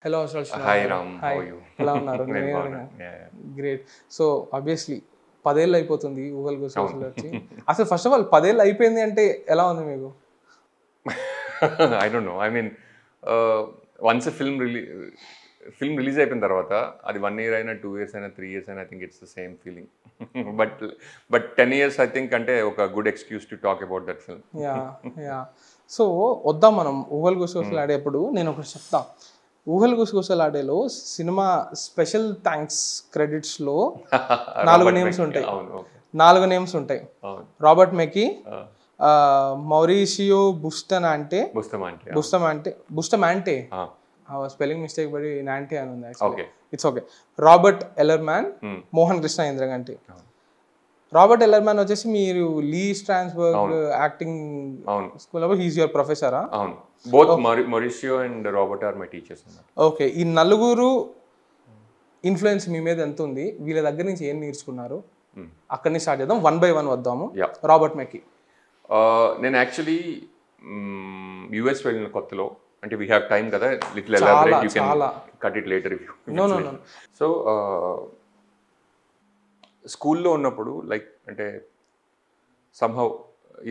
Hello అసలు Hi Ram, how hi are you? ఎలా ఉన్నారు Very నేను బాగున్నా. Yeah. గ్రేట్ సో ఆబ్వియస్లీ 10 ఏళ్ళు అయిపోతుంది ఊహలు గుసగుసలు అవును. వచ్చి అసలు ఫస్ట్ ఆఫ్ ఆల్ 10 ఏళ్ళు అయిపోయింది అంటే ఎలా ఉంది మీకు I don't know. I mean, once a film release అయిపోయిన తర్వాత అది 1 year అయినా 2 years అయినా 3 years అయినా I think it's the same feeling. But 10 years I think అంటే ఒక good excuse to talk about that film. Yeah yeah so వద్దాం మనం ఊహలు గుసగుసలు ఆడేప్పుడు నేను ఒకటి చెప్తా ఊహలు గుసగుసలు ఆడేలో సినిమా స్పెషల్ థ్యాంక్స్ క్రెడిట్స్లో 4 Robert నేమ్స్ Mackie. ఉంటాయి అవును. Okay. 4 నేమ్స్ ఉంటాయి అవును. Robert McKee Uh, Mauricio Bustamante Bustamante. Bustamante Ah, spelling mistake పడి నాంటే అని ఉంది actually okay. It's okay Robert Ellerman Hmm. Mohan Krishna Indraganti అవును. రాబర్ట్ ఎల్లర్మ్యాన్ వచ్చేసి మీరు లీ స్ట్రాన్స్బర్గ్ అవును. యాక్టింగ్ అవును. స్కూల్లో హీస్ యువర్ ప్రొఫెసరా అవును. Both Mauricio and Robert are my teachers అన్నమాట. ఓకే ఈ నలుగురు ఇన్ఫ్లుయెన్స్ మీ మీద ఎంత ఉంది వీళ్ళ దగ్గర నుంచి ఏం నేర్చుకున్నారు Hmm. అక్కడి నుంచి స్టార్ట్ చేద్దాం 1 by 1 వద్దాము Yeah. రాబర్ట్ మెకీ నేను యాక్చువల్లీ యుఎస్ వెళ్ళిన కొత్తలో అంటే వీ హ్యావ్ టైం కదా లిటిల్ చాలా, ఎలాబరేట్ యూ కెన్ చాలా. Cut it later if no no no so స్కూల్లో ఉన్నప్పుడు లైక్ అంటే సంహౌ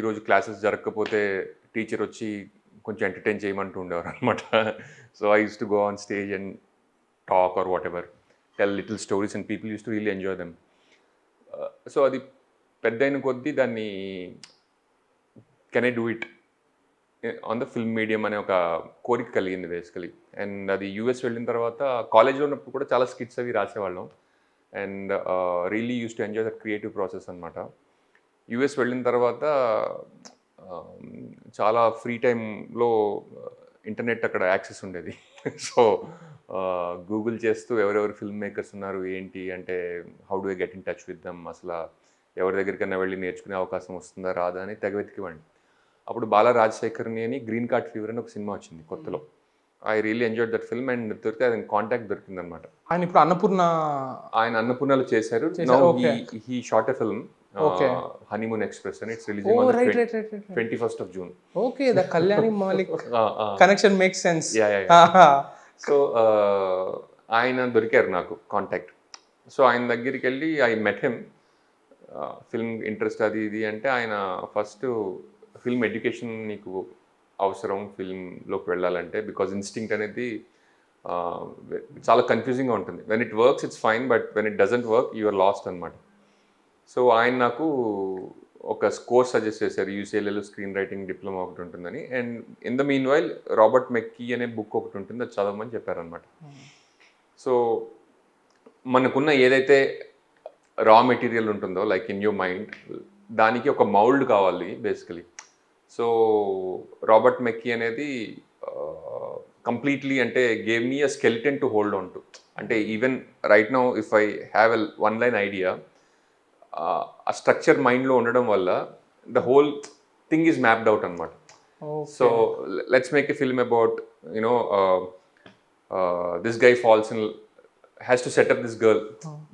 ఈరోజు క్లాసెస్ జరగకపోతే టీచర్ వచ్చి కొంచెం ఎంటర్టైన్ చేయమంటూ ఉండేవారు అనమాట. So I use to go on stage and talk or what ever tell little stories and people use to really enjoy them. So అది పెద్ద అయిన కొద్దీ దాన్ని can I do it on the film medium అనే ఒక కోరిక కలిగింది basically. And అది యూఎస్ వెళ్ళిన తర్వాత కాలేజ్లో ఉన్నప్పుడు కూడా చాలా స్కిట్స్ అవి రాసేవాళ్ళం and really use to enjoy that creative process అనమాట. యూఎస్ వెళ్ళిన తర్వాత చాలా ఫ్రీ టైంలో ఇంటర్నెట్ అక్కడ యాక్సెస్ ఉండేది. సో గూగుల్ చేస్తూ ఎవరెవరు ఫిల్మ్ మేకర్స్ ఉన్నారు ఏంటి అంటే how do I get in touch with them, అసలు ఎవరి దగ్గరికైనా వెళ్ళి నేర్చుకునే అవకాశం వస్తుందా రాదా అని తెగ వెతికివ్వండి. అప్పుడు బాలా రాజశేఖర్ని అని గ్రీన్ కార్డ్ ఫీవర్ అని ఒక సినిమా వచ్చింది కొత్తలో. I really enjoyed that film and దొరికితే అది కాంటాక్ట్ దొరికింది అనమాట. ఆయన ఇప్పుడు అన్నపూర్ణ ఆయన అన్నపూర్ణలో చేశారు. okay. He shot a film Okay. Honeymoon Express అని it's oh releasing on right right right right 21st of June. Okay the Kalyani Malik connection make sense so ఆయన దొరికారు నాకు కాంటాక్ట్. సో ఆయన దగ్గరికి వెళ్ళి I met him. Film interest అది ఇది అంటే ఆయన ఫస్ట్ ఫిల్మ్ ఎడ్యుకేషన్ నీకు అవసరం ఫిల్మ్లోకి వెళ్ళాలంటే బికాజ్ ఇన్స్టింక్ట్ అనేది చాలా కన్ఫ్యూజింగ్గా ఉంటుంది. When it works it's fine but when it doesn't work you are lost అనమాట. సో ఆయన నాకు ఒక కోర్స్ సజెస్ట్ చేశారు, యూసీఎల్ఏలో స్క్రీన్ రైటింగ్ డిప్లొమా ఒకటి ఉంటుందని. And in the meanwhile Robert McKee అనే బుక్ ఒకటి ఉంటుంది, అది చదవమని చెప్పారనమాట. సో మనకున్న ఏదైతే రా మెటీరియల్ ఉంటుందో లైక్ ఇన్ యువర్ మైండ్ దానికి ఒక మౌల్డ్ కావాలి బేసికలీ. సో రాబర్ట్ మెక్కీ అనేది కంప్లీట్లీ అంటే gave me a skeleton to hold on to. అంటే even right now if I have a one line idea ఆ స్ట్రక్చర్ మైండ్లో ఉండడం వల్ల the whole thing is mapped out అనమాట. So let's make a film about you know this guy falls in has to set up this girl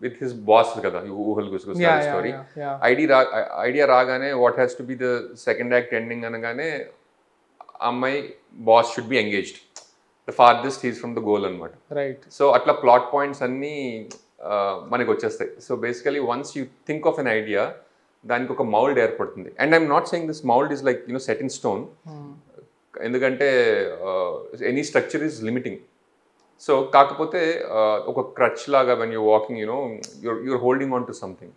with his boss కదా, Oohal Gusagusa story. Idea రాగానే what has to be the second act ending అనగానే అమ్మాయి boss should be engaged, the farthest he's from the goal అనమాట. Right so అట్లా plot points అన్నీ మనకి వచ్చేస్తాయి. So basically once you think of an idea దానికి ఒక మౌల్డ్ ఏర్పడుతుంది. And I'm not saying this mould is like set in stone, ఎందుకంటే any structure is limiting. So కాకపోతే ఒక క్రచ్ లాగా when you're walking you're holding on to something.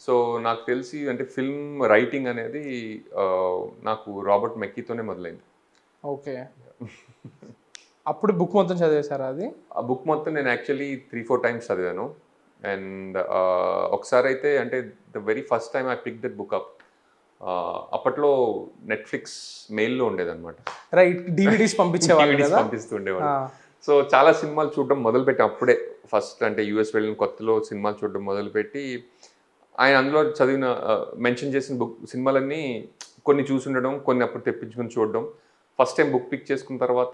So నాకు తెలిసి అంటే ఫిల్మ్ రైటింగ్ అనేది నాకు రాబర్ట్ మెక్కీతోనే మొదలైంది. ఓకే అప్పుడు బుక్ మొత్తం చదివేశారా అది? ఆ బుక్ మొత్తం నేను యాక్చువల్లీ 3-4 times చదివాను. అండ్ ఒకసారి అయితే అంటే the very first time I pick that book up అప్పట్లో నెట్ఫ్లిక్స్ మెయిల్లో ఉండేదన్నమాట. రైట్ డివిడీస్ పంపించేవాళ్ళు కదా, పంపిస్తూ ఉండేవాళ్ళు. సో చాలా సినిమాలు చూడడం మొదలుపెట్టాం అప్పుడే. ఫస్ట్ అంటే యూఎస్ వెళ్ళిన కొత్తలో సినిమాలు చూడడం మొదలుపెట్టి ఆయన అందులో చదివిన మెన్షన్ చేసిన సినిమాలన్నీ కొన్ని చూసుండడం, కొన్ని అప్పుడు తెప్పించుకొని చూడడం. ఫస్ట్ టైం బుక్ పిక్ చేసుకున్న తర్వాత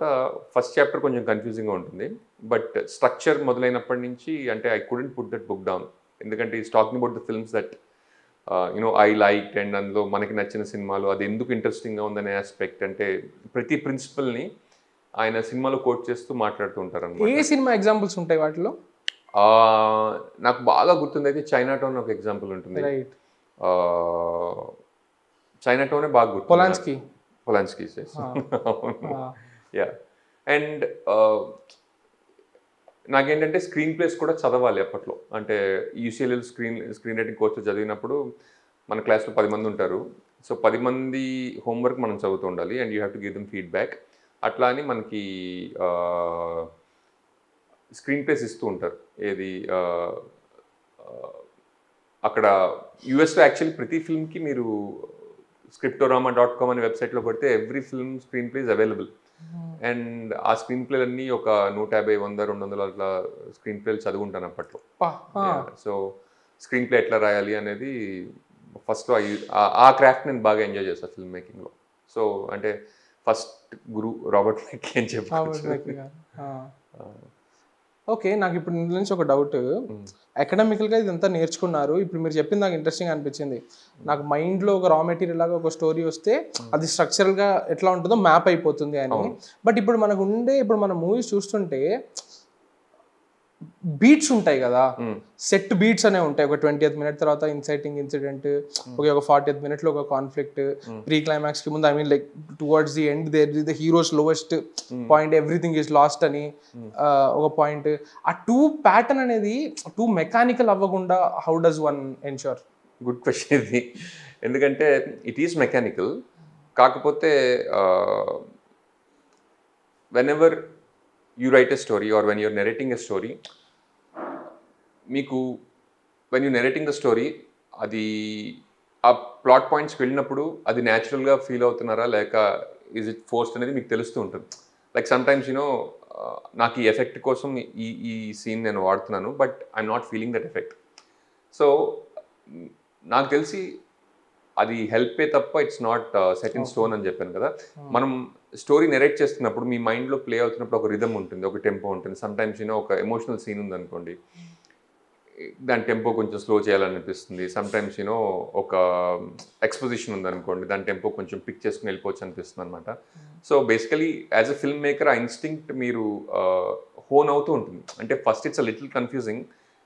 ఫస్ట్ చాప్టర్ కొంచెం కన్ఫ్యూజింగ్గా ఉంటుంది, బట్ స్ట్రక్చర్ మొదలైనప్పటి నుంచి అంటే I couldn't put that book down. ఎందుకంటే is talking about the films that I like and అందులో మనకి నచ్చిన సినిమాలు అది ఎందుకు ఇంట్రెస్టింగ్గా ఉందనే ఆస్పెక్ట్. అంటే ప్రతి ప్రిన్సిపల్ని ఆయన సినిమాలో కోట్ చేస్తూ మాట్లాడుతూ ఉంటారు అనమాట. ఏ సినిమా ఎగ్జాంపుల్స్ ఉంటాయి వాటిలో? నాకు బాగా గుర్తుంది అయితే చైనా టౌన్ ఒక ఎగ్జాంపుల్ ఉంటుంది. రైట్. చైనా టౌనే బాగా గుర్తుంది. పొలాన్స్కీ యా. అండ్ నాకేంటంటే స్క్రీన్ ప్లేస్ కూడా చదవాలి అప్పట్లో. అంటే యూసీఎల్ఎల్ స్క్రీన్ రైటింగ్ కోర్సు చదివినప్పుడు మన క్లాస్లో 10 మంది ఉంటారు. సో 10 మంది హోంవర్క్ మనం చదువుతూ ఉండాలి and you have to give them feedback. అట్లా అని మనకి స్క్రీన్ ప్లేస్ ఇస్తూ ఉంటారు. ఏది అక్కడ యూఎస్లో యాక్చువల్లీ ప్రతి ఫిల్మ్కి మీరు scriptorama.com అనే వెబ్సైట్లో పడితే every film screen place available. And ఆ స్క్రీన్ ప్లేలు అన్నీ ఒక 150, 100, 200 అట్లా స్క్రీన్ ప్లేలు చదువుకుంటాను అప్పట్లో. సో స్క్రీన్ ప్లే ఎట్లా రాయాలి అనేది ఫస్ట్లో ఆ క్రాఫ్ట్ నేను బాగా ఎంజాయ్ చేస్తాను ఫిల్మ్ మేకింగ్లో. సో అంటే ఫస్ట్ గురు రాబర్ట్ మెక్కీ అని చెప్పి. ఓకే, నాకు ఇప్పుడు ఇందులో నుంచి ఒక డౌట్. అకాడమికల్గా ఇదంతా నేర్చుకున్నారు, ఇప్పుడు మీరు చెప్పింది నాకు ఇంట్రెస్టింగ్ అనిపించింది. నాకు మైండ్లో ఒక రా మెటీరియల్ లాగా ఒక స్టోరీ వస్తే అది స్ట్రక్చరల్గా ఎట్లా ఉంటుందో మ్యాప్ అయిపోతుంది అని. బట్ ఇప్పుడు మన మూవీస్ చూస్తుంటే బీట్స్ ఉంటాయి కదా, సెట్ బీట్స్ అనే ఉంటాయి. ఒక 20th minute తర్వాత ఇన్సైటింగ్ ఇన్సిడెంట్, ఒక 40th minute లో ఒక కాన్ఫ్లిక్ట్, ప్రీ క్లైమాక్స్ కి ముందు, I mean like towards the end there is the hero's lowest point, everything is lost అని ఒక పాయింట్. ఆ టూ ప్యాటర్న్ అనేది టూ మెకానికల్ అవ్వకుండా how does one ensure? Good question ఇది. ఎందుకంటే ఇట్ ఈస్ మెకానికల్, కాకపోతే whenever you write a story or when you're narrating a story, మీకు when you're narrating the story, అది ఆ ప్లాట్ పాయింట్స్కి వెళ్ళినప్పుడు అది న్యాచురల్గా ఫీల్ అవుతున్నారా లేక ఈజ్ ఇట్ ఫోర్స్డ్ అనేది మీకు తెలుస్తూ ఉంటుంది. లైక్ సమ్టైమ్స్ నాకు ఈ ఎఫెక్ట్ కోసం ఈ సీన్ నేను వాడుతున్నాను, but I'm not feeling that effect. So నాకు తెలిసి అది హెల్పే తప్ప it's not set in stone అని చెప్పాను కదా. మనం స్టోరీ నెరేట్ చేస్తున్నప్పుడు మీ మైండ్లో ప్లే అవుతున్నప్పుడు ఒక రిథమ్ ఉంటుంది, ఒక టెంపో ఉంటుంది. సమ్టైమ్స్ ఒక ఎమోషనల్ సీన్ ఉందనుకోండి, దాని టెంపో కొంచెం స్లో చేయాలనిపిస్తుంది. సమ్టైమ్స్ ఒక ఎక్స్పోజిషన్ ఉందనుకోండి, దాని టెంపో కొంచెం పిక్ చేసుకుని వెళ్ళిపోవచ్చు అనిపిస్తుంది అనమాట. So basically as a film maker ఆ ఇన్స్టింక్ట్ మీరు హోన్ అవుతూ ఉంటుంది. అంటే first it's a little confusing,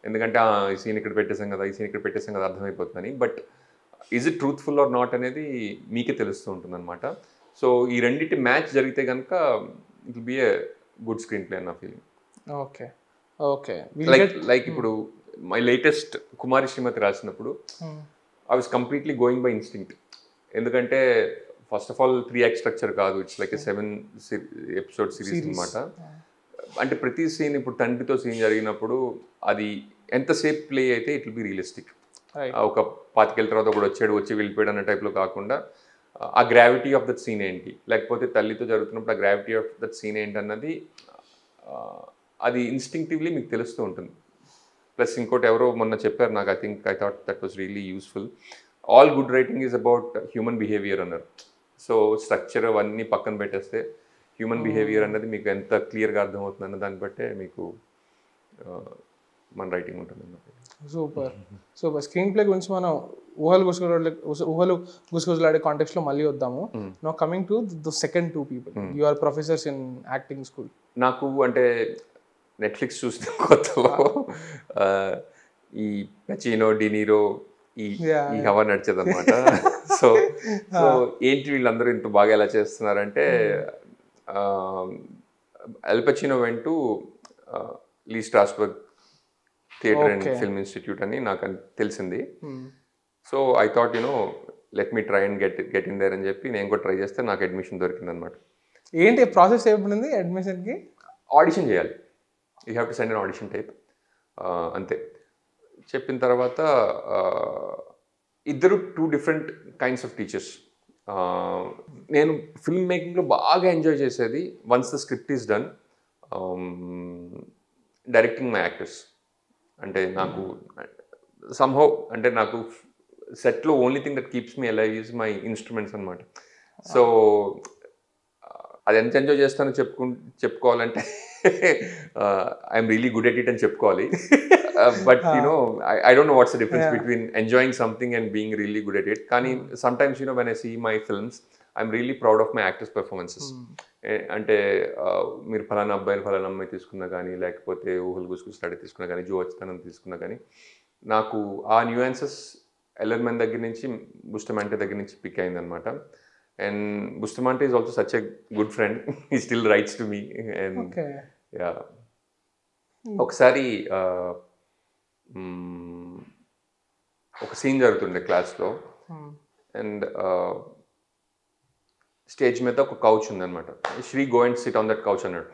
ఎందుకంటే ఈ సీన్ ఇక్కడ పెట్టేసాం కదా, ఈ సీన్ ఇక్కడ పెట్టేసాం కదా అర్థమైపోతుందని. But is it truthful or not అనేది మీకే తెలుస్తూ ఉంటుంది అనమాట. సో ఈ రెండింటి మ్యాచ్ జరిగితే కనుక it will be a good screenplay అన్న ఫీలింగ్. Okay okay. లైక్ ఇప్పుడు మై లేటెస్ట్ కుమారి శ్రీమతి రాసినప్పుడు I was completely going by instinct. ఎందుకంటే first of all 3 act structure కాదు, ఇట్స్ లైక్ 7 episode సిరీస్ అనమాట. అంటే ప్రతి సీన్ ఇప్పుడు తండ్రితో సీన్ జరిగినప్పుడు అది ఎంతసేపు ప్లే అయితే ఇట్ విల్ బి రియలిస్టిక్. ఒక 25 ఏళ్ళ తర్వాత ఒకడు వచ్చి వెళ్ళిపోయాడు అన్న టైప్లో కాకుండా ఆ గ్రావిటీ ఆఫ్ దట్ సీన్ ఏంటి, లేకపోతే తల్లితో జరుగుతున్నప్పుడు ఆ గ్రావిటీ ఆఫ్ దట్ సీన్ ఏంటి అన్నది అది ఇన్స్టింక్టివ్లీ మీకు తెలుస్తూ ఉంటుంది. ప్లస్ ఇంకోటి ఎవరో మొన్న చెప్పారు నాకు, I thought that was really useful. All good writing is about human behaviour అన్నారు. సో స్ట్రక్చర్ అవన్నీ పక్కన పెట్టేస్తే హ్యూమన్ బిహేవియర్ అన్నది మీకు ఎంత క్లియర్గా అర్థమవుతుంది అన్న దాన్ని బట్టే మీకు మన రైటింగ్ ఉంటుంది అన్నమాట. Super super. స్క్రీన్ ప్లే గురించి మనం ఊహలు గుసగుసలాడే కాంటెక్స్లో మళ్ళీ వద్దాము. Now coming to the second 2 people, you are professors in acting school. నాకు అంటే నెట్ఫ్లిక్స్ చూసిన కొత్తలో ఈ పచినో డినీరో ఈ హవా నడిచేది అనమాట. సో ఏంటి వీళ్ళందరూ ఇంత బాగా ఎలా చేస్తున్నారంటే Al Pacino went to Lee Strasberg theatre and film institute అని నాకు తెలిసింది. So I thought let me try and get in there అని చెప్పి నేను కూడా ట్రై చేస్తే నాకు అడ్మిషన్ దొరికింది అనమాట. ఏంటి ప్రాసెస్ ఏముంది అడ్మిషన్కి? ఆడిషన్ చేయాలి, you have to send an audition type, అంతే. చెప్పిన తర్వాత ఇద్దరు 2 different kinds of టీచర్స్. నేను ఫిల్మ్ మేకింగ్లో బాగా ఎంజాయ్ చేసేది once the script is done, directing my actors. అంటే నాకు సమ్హౌ అంటే నాకు సెట్లో only thing that keeps me alive is my instruments అనమాట. సో అది ఎంత ఎంజాయ్ చేస్తానో చెప్పుకోవాలంటే I'm really good at it అని చెప్పుకోవాలి. But I don't know what's the difference between enjoying something and being really good at it. కానీ sometimes when I see my films, I'm really proud of my actors performances. అంటే మీరు ఫలానా అబ్బాయిని ఫలానా అమ్మాయి తీసుకున్నా కానీ, లేకపోతే ఊహలు గుసుకు స్టడీ తీసుకున్నా కానీ, జో వచ్చుతానని తీసుకున్నా కానీ, నాకు ఆ న్యూయాన్సెస్ ఎల్లర్మెన్ దగ్గర నుంచి బుస్టమాంటే దగ్గర నుంచి పిక్ అయిందనమాట. And Bustamante is also such a good friend, he still writes to me. And yeah, ఒకసారి ఒక సీన్ జరుగుతుండే క్లాస్లో, అండ్ స్టేజ్ మీద ఒక కౌచ్ ఉందన్నమాట. Sri go and sit on that couch అన్నాడు.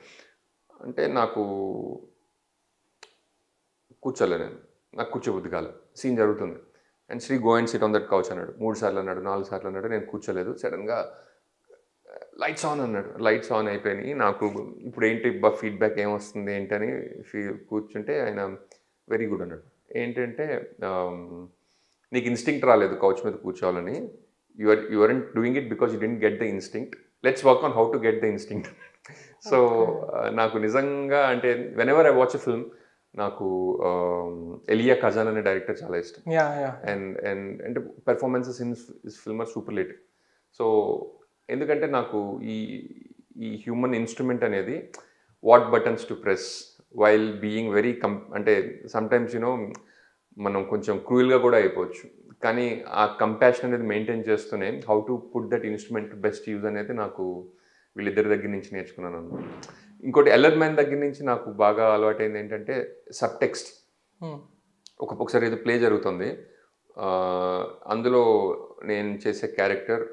అంటే నాకు కూర్చోలే, నాకు కూర్చోబుద్ధి కాలే, సీన్ జరుగుతుంది. And Sri go and sit on that couch అన్నాడు. 3 సార్లు అన్నాడు, 4 సార్లు అన్నాడు, నేను కూర్చోలేదు. సడన్గా లైట్స్ ఆన్ అన్నాడు. లైట్స్ ఆన్ అయిపోయినాయి. నాకు ఇప్పుడు ఏంటి ఫీడ్బ్యాక్ ఏమొస్తుంది ఏంటని కూర్చుంటే ఆయన వెరీ గుడ్ అన్నాడు. ఏంటంటే నీకు ఇన్స్టింక్ట్ రాలేదు కౌచ్ మీద కూర్చోవాలని, you weren't doing it because you didn't get the instinct. Let's work on how to get the instinct. So నాకు నిజంగా అంటే whenever I watch a film, నాకు ఎలియా కజాన్ అనే డైరెక్టర్ చాలా ఇష్టం. అండ్ అంటే performances in film or superlative. So ఎందుకంటే నాకు ఈ హ్యూమన్ ఇన్స్ట్రుమెంట్ అనేది what buttons to press while being very అంటే సమ్టైమ్స్ మనం కొంచెం క్రూయల్గా కూడా అయిపోవచ్చు, కానీ ఆ కంపాషన్ అనేది మెయింటైన్ చేస్తూనే how to put that instrument best use అనేది నాకు వీళ్ళిద్దరి దగ్గర నుంచి నేర్చుకున్నాను అన్నమాట. ఇంకోటి ఎల్లర్మ్యాన్ దగ్గర నుంచి నాకు బాగా అలవాటైంది ఏంటంటే సబ్ టెక్స్ట్. ఒకసారి ఏదో ప్లే జరుగుతుంది, అందులో నేను చేసే క్యారెక్టర్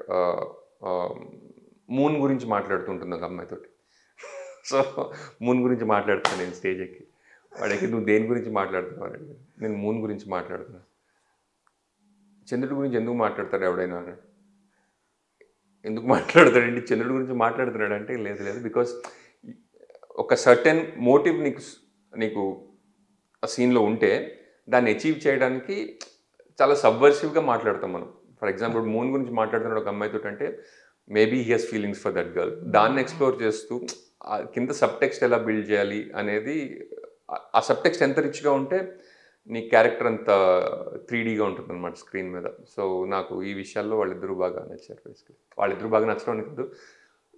మూన్ గురించి మాట్లాడుతుంటుంది ఒక అమ్మాయితోటి. సో మూన్ గురించి మాట్లాడుతాను నేను స్టేజ్ ఎక్కి. వాడికి నువ్వు దేని గురించి మాట్లాడుతున్నావు అని అడిగాను. నేను మూన్ గురించి మాట్లాడుతున్నాను. చంద్రుడి గురించి ఎందుకు మాట్లాడతాడు ఎవడైనా అన్నాడు. ఎందుకు మాట్లాడతాడండి, చంద్రుడి గురించి మాట్లాడుతున్నాడు అంటే లేదు బికాస్ ఒక సర్టెన్ మోటివ్ నీకు ఆ సీన్లో ఉంటే దాన్ని అచీవ్ చేయడానికి చాలా సబ్వర్సివ్గా మాట్లాడతాం మనం. ఫర్ ఎగ్జాంపుల్ మూన్ గురించి మాట్లాడుతున్నాడు ఒక అమ్మాయితో అంటే maybe he he's feelings for that girl. దాన్ని ఎక్స్ప్లోర్ చేస్తూ కింద సబ్ టెక్స్ట్ ఎలా బిల్డ్ చేయాలి అనేది, ఆ సబ్ టెక్స్ట్ ఎంత రిచ్గా ఉంటే నీ క్యారెక్టర్ అంత 3Dగా ఉంటుంది అనమాట స్క్రీన్ మీద. సో నాకు ఈ విషయాల్లో వాళ్ళిద్దరూ బాగా నచ్చారు. బేసిక్లీ వాళ్ళిద్దరూ బాగా నచ్చడం అని కాదు,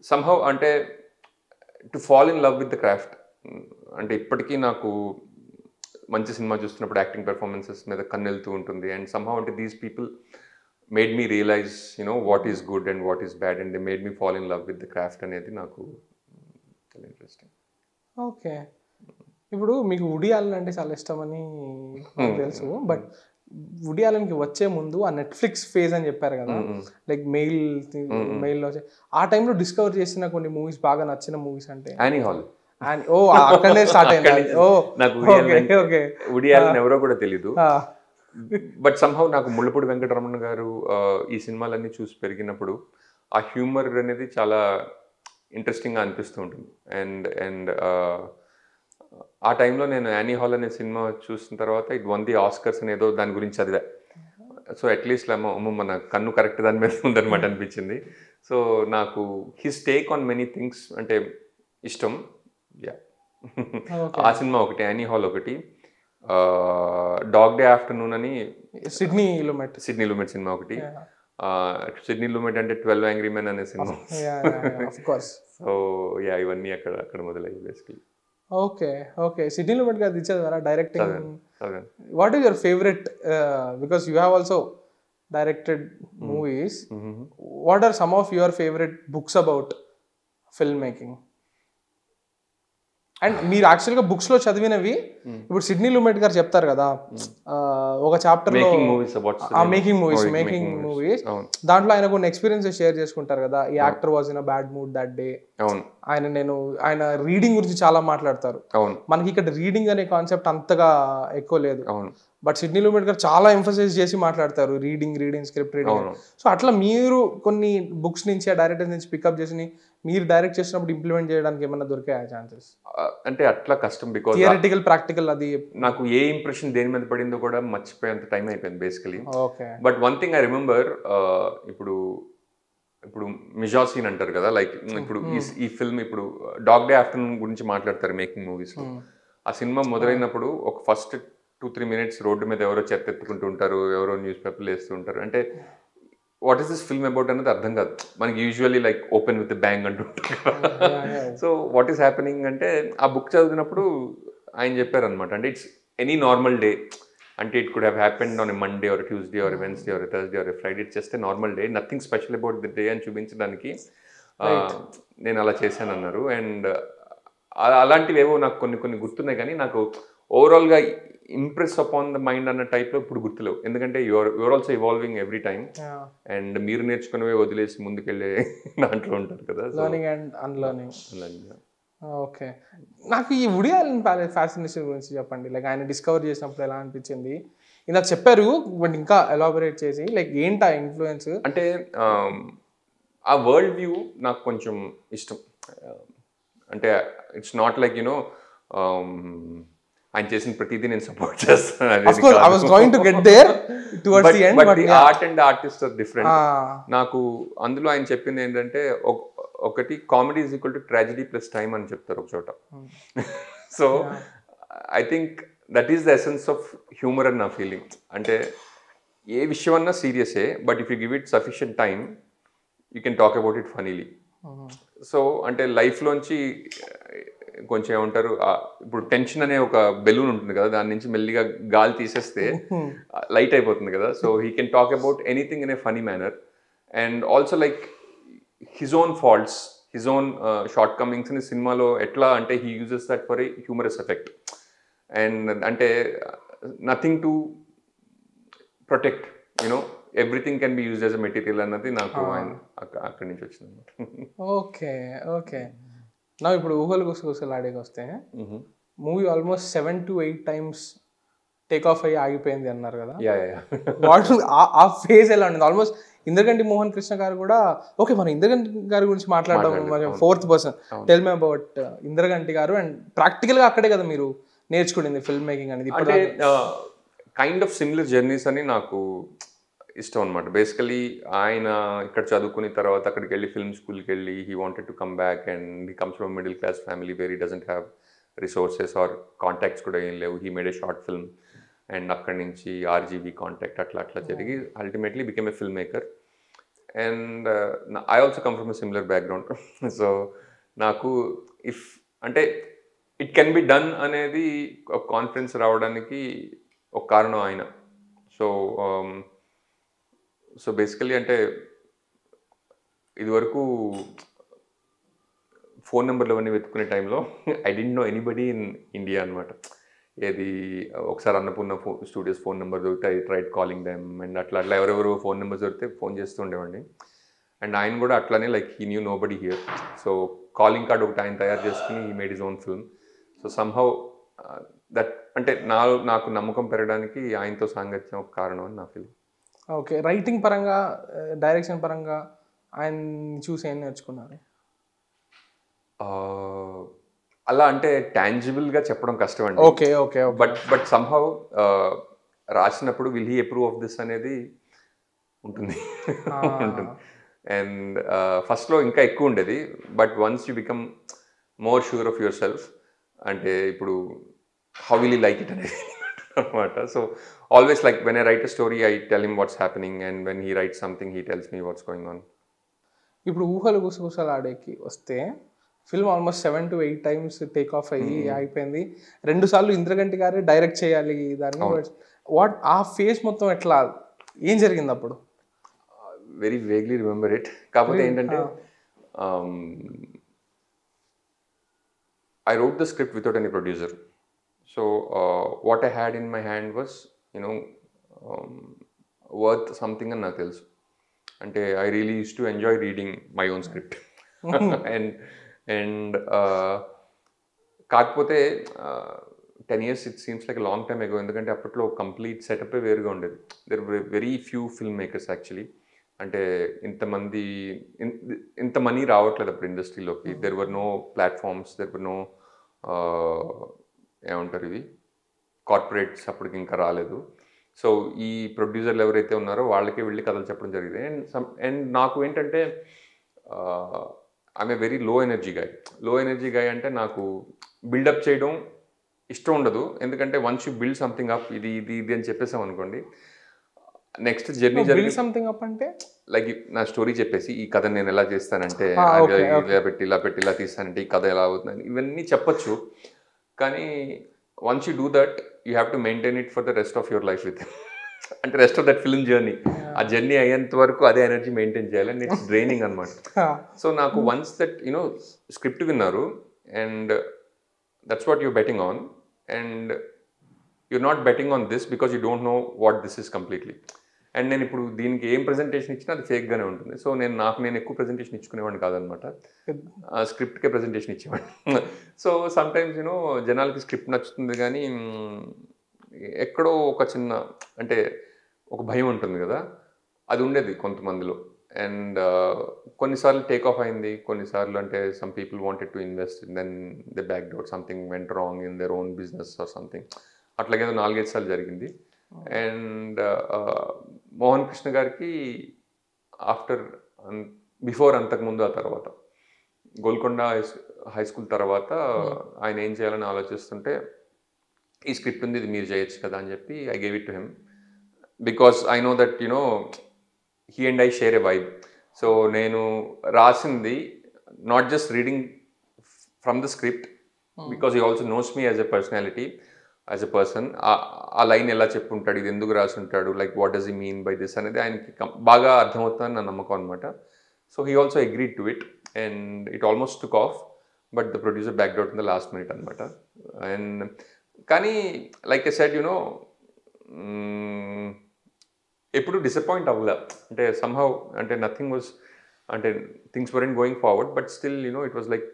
సమ్హౌ అంటే to fall in love with the craft. అంటే ఇప్పటికీ నాకు మంచి సినిమా చూస్తున్నప్పుడు యాక్టింగ్ పెర్ఫార్మెన్సెస్ మీద కన్నెళ్తూ ఉంటుంది. అండ్ సమ్హౌ అంటే these people made me realise what is good and what is bad, and they made me fall in love with the craft అనేది నాకు చాలా ఇంట్రెస్టింగ్. ఓకే, ఇప్పుడు మీకు వుడీ ఆలన్ అంటే చాలా ఇష్టమని నాకు తెలుసు, బట్ వుడీ ఆలన్కి వచ్చే ముందు ఆ నెట్ఫ్లిక్స్ ఫేజ్ అని చెప్పారు కదా, లైక్ మెయిల్లో ఆ టైంలో డిస్కవర్ చేసిన కొన్ని మూవీస్, బాగా నచ్చిన మూవీస్ అంటే యానీ హాల్. ఓ అక్కడనే స్టార్ట్ అయింది. వుడీ ఆలన్ ఎవరో కూడా తెలీదు, బట్ సమ్హౌ నాకు ముళ్ళపూడి వెంకటరమణ గారు ఈ సినిమాలన్నీ చూసి పెరిగినప్పుడు ఆ హ్యూమర్ అనేది చాలా ఇంట్రెస్టింగ్గా అనిపిస్తూ ఉంటుంది. అండ్ ఆ టైంలో నేను యానీ హాల్ అనే సినిమా చూసిన తర్వాత ఇట్ వన్ ది ఆస్కర్స్ అనేదో దాని గురించి చదివా. సో అట్లీస్ట్ మన కన్ను కరెక్ట్ దాని మీద ఉందన్నమాట అనిపించింది. సో నాకు his take on many things అంటే ఇష్టం. యా, ఆ సినిమా ఒకటి, యానీ హాల్ ఒకటి, డాగ్ డే ఆఫ్టర్నూన్ అని సిడ్నీ లూమెట్ సినిమా ఒకటి. సిడ్నీ లూమెట్ అంటే 12 యాంగ్రీ మెన్ అనే సినిమా. సో యా, ఇవన్నీ అక్కడ మొదలయ్యి బేసికలీ. ఓకే సిడ్నీ లూమెట్ గారు ఇచ్చేదారా directing? What is your favourite, because you have also directed movies, what are some of your favourite books about film making? And మీరు యాక్చువల్గా బుక్స్లో చదివినవి ఇప్పుడు సిడ్నీ లూమెట్ గారు చెప్తారు కదా ఒక చాప్టర్లో మేకింగ్ మూవీస్, దాంట్లో ఆయన కొన్ని ఎక్స్పీరియన్సెస్ షేర్ చేసుకుంటారు కదా. ఈ actor was in a bad mood that day, ఆయన రీడింగ్ గురించి చాలా మాట్లాడతారు. మనకి ఇక్కడ రీడింగ్ అనే కాన్సెప్ట్ అంతగా ఎక్కువ లేదు, బట్ సిడ్నీ లూమెట్ గారు చాలా ఎంఫసైజ్ చేసి మాట్లాడతారు రీడింగ్ స్క్రిప్ట్ రీడింగ్. సో అట్లా మీరు కొన్ని బుక్స్ నుంచి ఆ డైరెక్టర్ నుంచి పికప్ చేసి మీరు డైరెక్ట్ చేసినప్పుడు ఇంప్లిమెంట్ చేయడానికి ఏమైనా దొరికాయా ఛాన్సెస్? అంటే అట్లా కష్టం, బికాజ్ థియరిటికల్ ప్రాక్టికల్ అది నాకు ఏ ఇంప్రెషన్ దేని మీద పడిందో కూడా మర్చిపోయేంత టైం అయిపోయింది basically. But one thing I remember, ఇప్పుడు మిజాసీన్ అంటారు కదా, లైక్ ఇప్పుడు ఈ ఫిల్మ్ ఇప్పుడు డాగ్ డే ఆఫ్టర్నూన్ గురించి మాట్లాడతారు మేకింగ్ మూవీస్ లో. ఆ సినిమా మొదలైనప్పుడు ఒక ఫస్ట్ 2-3 minutes రోడ్డు మీద ఎవరో చెత్త ఎత్తుకుంటూ ఉంటారు, ఎవరో న్యూస్ పేపర్లు వేస్తూ ఉంటారు. అంటే what is this film about అనేది అర్థం కాదు మనకి. Usually like open with bang అంటుంటారు. సో వాట్ ఈస్ హ్యాపెనింగ్ అంటే ఆ బుక్ చదివినప్పుడు ఆయన చెప్పారనమాట, అంటే ఇట్స్ ఎనీ నార్మల్ డే, అంటే it could have happened on a Monday or Tuesday or Wednesday or Thursday or Friday, it's just a normal day, nothing special about the day అని చూపించడానికి నేను అలా చేశాను అన్నారు. అండ్ అలాంటివి ఏవో నాకు కొన్ని కొన్ని గుర్తున్నాయి, కానీ నాకు ఓవరాల్గా ఇంప్రెస్ అపాన్ ద మైండ్ అన్న టైప్లో ఇప్పుడు గుర్తులేవు. ఎందుకంటే your also evolving every time, and మీరు నేర్చుకునేవే వదిలేసి ముందుకెళ్ళే దాంట్లో ఉంటారు కదా. Learning and unlearning. ఓకే, నాకు ఈ వుడీ ఆలన్ ఫ్యాసినేషన్ గురించి చెప్పండి. లైక్ ఆయన డిస్కవర్ చేసినప్పుడు ఎలా అనిపించింది? ఇందాక చెప్పారు, బట్ ఇంకా ఎలాబొరేట్ చేసి లైక్ ఏంటి ఆ ఇన్ఫ్లుయెన్స్? అంటే ఆ వరల్డ్ వ్యూ నాకు కొంచెం ఇష్టం. అంటే ఇట్స్ నాట్ లైక్ యునో ఆయన చేసిన ప్రతిదీ నేను సపోర్ట్ చేస్తాను. Art and artist are different. నాకు అందులో ఆయన చెప్పింది ఏంటంటే, ఒకటి comedy is equal to tragedy plus time అని చెప్తారు ఒక చోట. So I think that is the essence of humour అని నా ఫీలింగ్. అంటే ఏ విషయం అన్నా సీరియసే, but if you give it sufficient time you can talk about it funnily. So అంటే లైఫ్లోంచి కొంచెం ఏమంటారు, ఇప్పుడు టెన్షన్ అనే ఒక బెలూన్ ఉంటుంది కదా, దాని నుంచి మెల్లిగా గాలి తీసేస్తే లైట్ అయిపోతుంది కదా. So he can talk about anything in a funny manner, and also like his own faults, his own shortcomings ని సినిమాలో ఎట్లా అంటే he uses that for a humorous effect. And అంటే nothing to protect, you know everything can be used as a material అన్నది నాకు అక్కడి నుంచి వచ్చింది. ఓకే ఓకే, నా ఇప్పుడు ఊహలు గుసగుసలాడేకి వస్తే movie almost 7 to 8 times take off అయ్యి ఆగిపోయింది అన్నారు కదా. వాట్ ఆ ఫేజ్ ఎలా ఉండేది? ఆల్మోస్ట్ ఇంద్రగంటి మోహన్ కృష్ణ గారు కూడా, ఓకే మనం ఇంద్రగంటి గారి గురించి మాట్లాడడం, fourth person tell me about Indraganti గారు. అండ్ ప్రాక్టికల్గా అక్కడే కదా మీరు నేర్చుకునేది ఫిల్మ్ మేకింగ్ అనేది. అంటే కైండ్ ఆఫ్ సిమిలర్ జర్నీస్ అని నాకు ఇష్టం అనమాట. బేసికలీ ఆయన ఇక్కడ చదువుకున్న తర్వాత అక్కడికి వెళ్ళి ఫిల్మ్ స్కూల్కి వెళ్ళి he wanted to come back, and he comes from middle class family where he doesn't have resources or contacts కూడా ఏం లేవు. He made a short film, and అక్కడి నుంచి ఆర్జీబీ కాంటాక్ట్ అట్లా జరిగి ultimately became a film maker. And I also come from a similar background. So నాకు అంటే it can be done అనేది ఒక కాన్ఫిడెన్స్ రావడానికి ఒక కారణం ఆయన. సో బేసికలీ అంటే ఇదివరకు ఫోన్ నెంబర్లు అవన్నీ వెతుక్కునే టైంలో I didn't know anybody in India అనమాట. ఏది ఒకసారి అన్నపూర్ణ స్టూడియోస్ ఫోన్ నెంబర్ దొరికితే I tried calling them, and అట్లా ఎవరెవరు ఫోన్ నెంబర్స్ దొరికితే ఫోన్ చేస్తూ ఉండేవాడిని. అండ్ ఆయన కూడా అట్లానే like he knew nobody here. So calling card ఒకటి ఆయన తయారు చేసుకుని he made his own film. So somehow that అంటే నాకు నమ్మకం పెరగడానికి ఆయనతో సాంగత్యం ఒక కారణం అని నా ఫీలింగ్. ఓకే, రైటింగ్ పరంగా, డైరెక్షన్ పరంగా ఆయన చూసి ఏం నేర్చుకున్నారు? అలా అంటే టాంజిబుల్గా చెప్పడం కష్టం అండి. ఓకే ఓకే, బట్ సమ్హౌ రాసినప్పుడు will he approve of this అనేది ఉంటుంది. అండ్ ఫస్ట్లో ఇంకా ఎక్కువ ఉండేది, but once you become more sure of your self, అంటే ఇప్పుడు how will you like it అనేది అనమాట. So always like when I write a story I tell him what's happening, and when he writes something he tells me what's going on. ఇప్పుడు ఊహలు గుసగుసలాడేకి వస్తే film almost 7 to 8 times take off అయ్యి అయిపోయింది. 2 సార్లు ఇంద్రగంటి గారే direct చేయాలి దాన్ని. What ఆ ఫేజ్ మొత్తం ఎట్లా, ఏం జరిగింది అప్పుడు? Very vaguely remember it. కాకపోతే ఏంటంటే I wrote the script without any producer. So what I had in my hand was worth something అని నాకు తెలుసు. అంటే I really use to enjoy reading my own script. And కాకపోతే 10 years it seems like long time ago, ఎందుకంటే అప్పట్లో complete setup వేరుగా ఉండేది. There very few film makers actually. అంటే ఇంత మనీ రావట్లేదు అప్పుడు ఇండస్ట్రీలోకి. There were no platforms, there were no ఏమంటారు ఇవి కార్పొరేట్స్ అప్పటికి ఇంకా రాలేదు. సో ఈ ప్రొడ్యూసర్లు ఎవరైతే ఉన్నారో వాళ్ళకే వెళ్ళి కథలు చెప్పడం జరిగింది. అండ్ నాకు ఏంటంటే I'm a very low energy guy. అంటే నాకు బిల్డప్ చేయడం ఇష్టం ఉండదు, ఎందుకంటే once you build something up ఇది ఇది ఇది అని చెప్పేసాం అనుకోండి, నెక్స్ట్ జర్నీ జరిగి సంథింగ్ అప్ అంటే లైక్ నా స్టోరీ చెప్పేసి ఈ కథ నేను ఎలా చేస్తానంటే ఇలా పెట్టి ఇలా తీస్తానంటే ఈ కథ ఎలా అవుతుందని ఇవన్నీ చెప్పొచ్చు. కానీ once you do that you have to maintain it for the rest of your life with అంటే rest of that film journey. ఆ జర్నీ అయ్యేంత వరకు అదే ఎనర్జీ మెయింటైన్ చేయాలి అండ్ ఇట్స్ డ్రైనింగ్ అనమాట. సో నాకు వన్స్ దట్ యూనో స్క్రిప్ట్ విన్నారు and that's what you betting on and you're not betting on this because you don't know what this is completely. And నేను ఇప్పుడు దీనికి ఏం presentation ఇచ్చినా అది ఫేక్గానే ఉంటుంది. సో నేను ఎక్కువ ప్రెజెంటేషన్ ఇచ్చుకునేవాడిని కాదనమాట, స్క్రిప్ట్కే ప్రెజెంటేషన్ ఇచ్చేవాడిని. సో సమ్టైమ్స్ యూనో జనాలకి స్క్రిప్ట్ నచ్చుతుంది కానీ ఎక్కడో ఒక చిన్న అంటే ఒక భయం ఉంటుంది కదా, అది ఉండేది కొంతమందిలో. అండ్ కొన్నిసార్లు టేక్ ఆఫ్ అయింది, కొన్నిసార్లు అంటే some people wanted to invest then they backed out something went wrong in their own business or something. అట్లాగేదో 4-5 సార్లు జరిగింది. అండ్ మోహన్ కృష్ణ గారికి బిఫోర్ అంతకుముందు ఆ తర్వాత గోల్కొండ హై స్కూల్ తర్వాత ఆయన ఏం చేయాలని ఆలోచిస్తుంటే ఈ స్క్రిప్ట్ ఉంది, ఇది మీరు చేయొచ్చు కదా అని చెప్పి I gave it to him because I know that you know he and I share a vibe. So నేను రాసింది not just reading from the script because he also knows me as a personality, as a person. ఆ line ఎలా చెప్పుంటాడు, ఇది ఎందుకు రాసి ఉంటాడు, like what does he mean by this అనేది ఆయనకి బాగా అర్థమవుతుందని నా నమ్మకం అనమాట. So he also agreed to it and it almost took off, but the producer back out in the last minute అనమాట. అండ్ కానీ లైక్ ఐ సెడ్ యునో ఎప్పుడు డిసప్పాయింట్ అవ్వలే, అంటే సమ్హౌ అంటే నథింగ్ వాజ్ అంటే things weren't going forward, but still you know it was like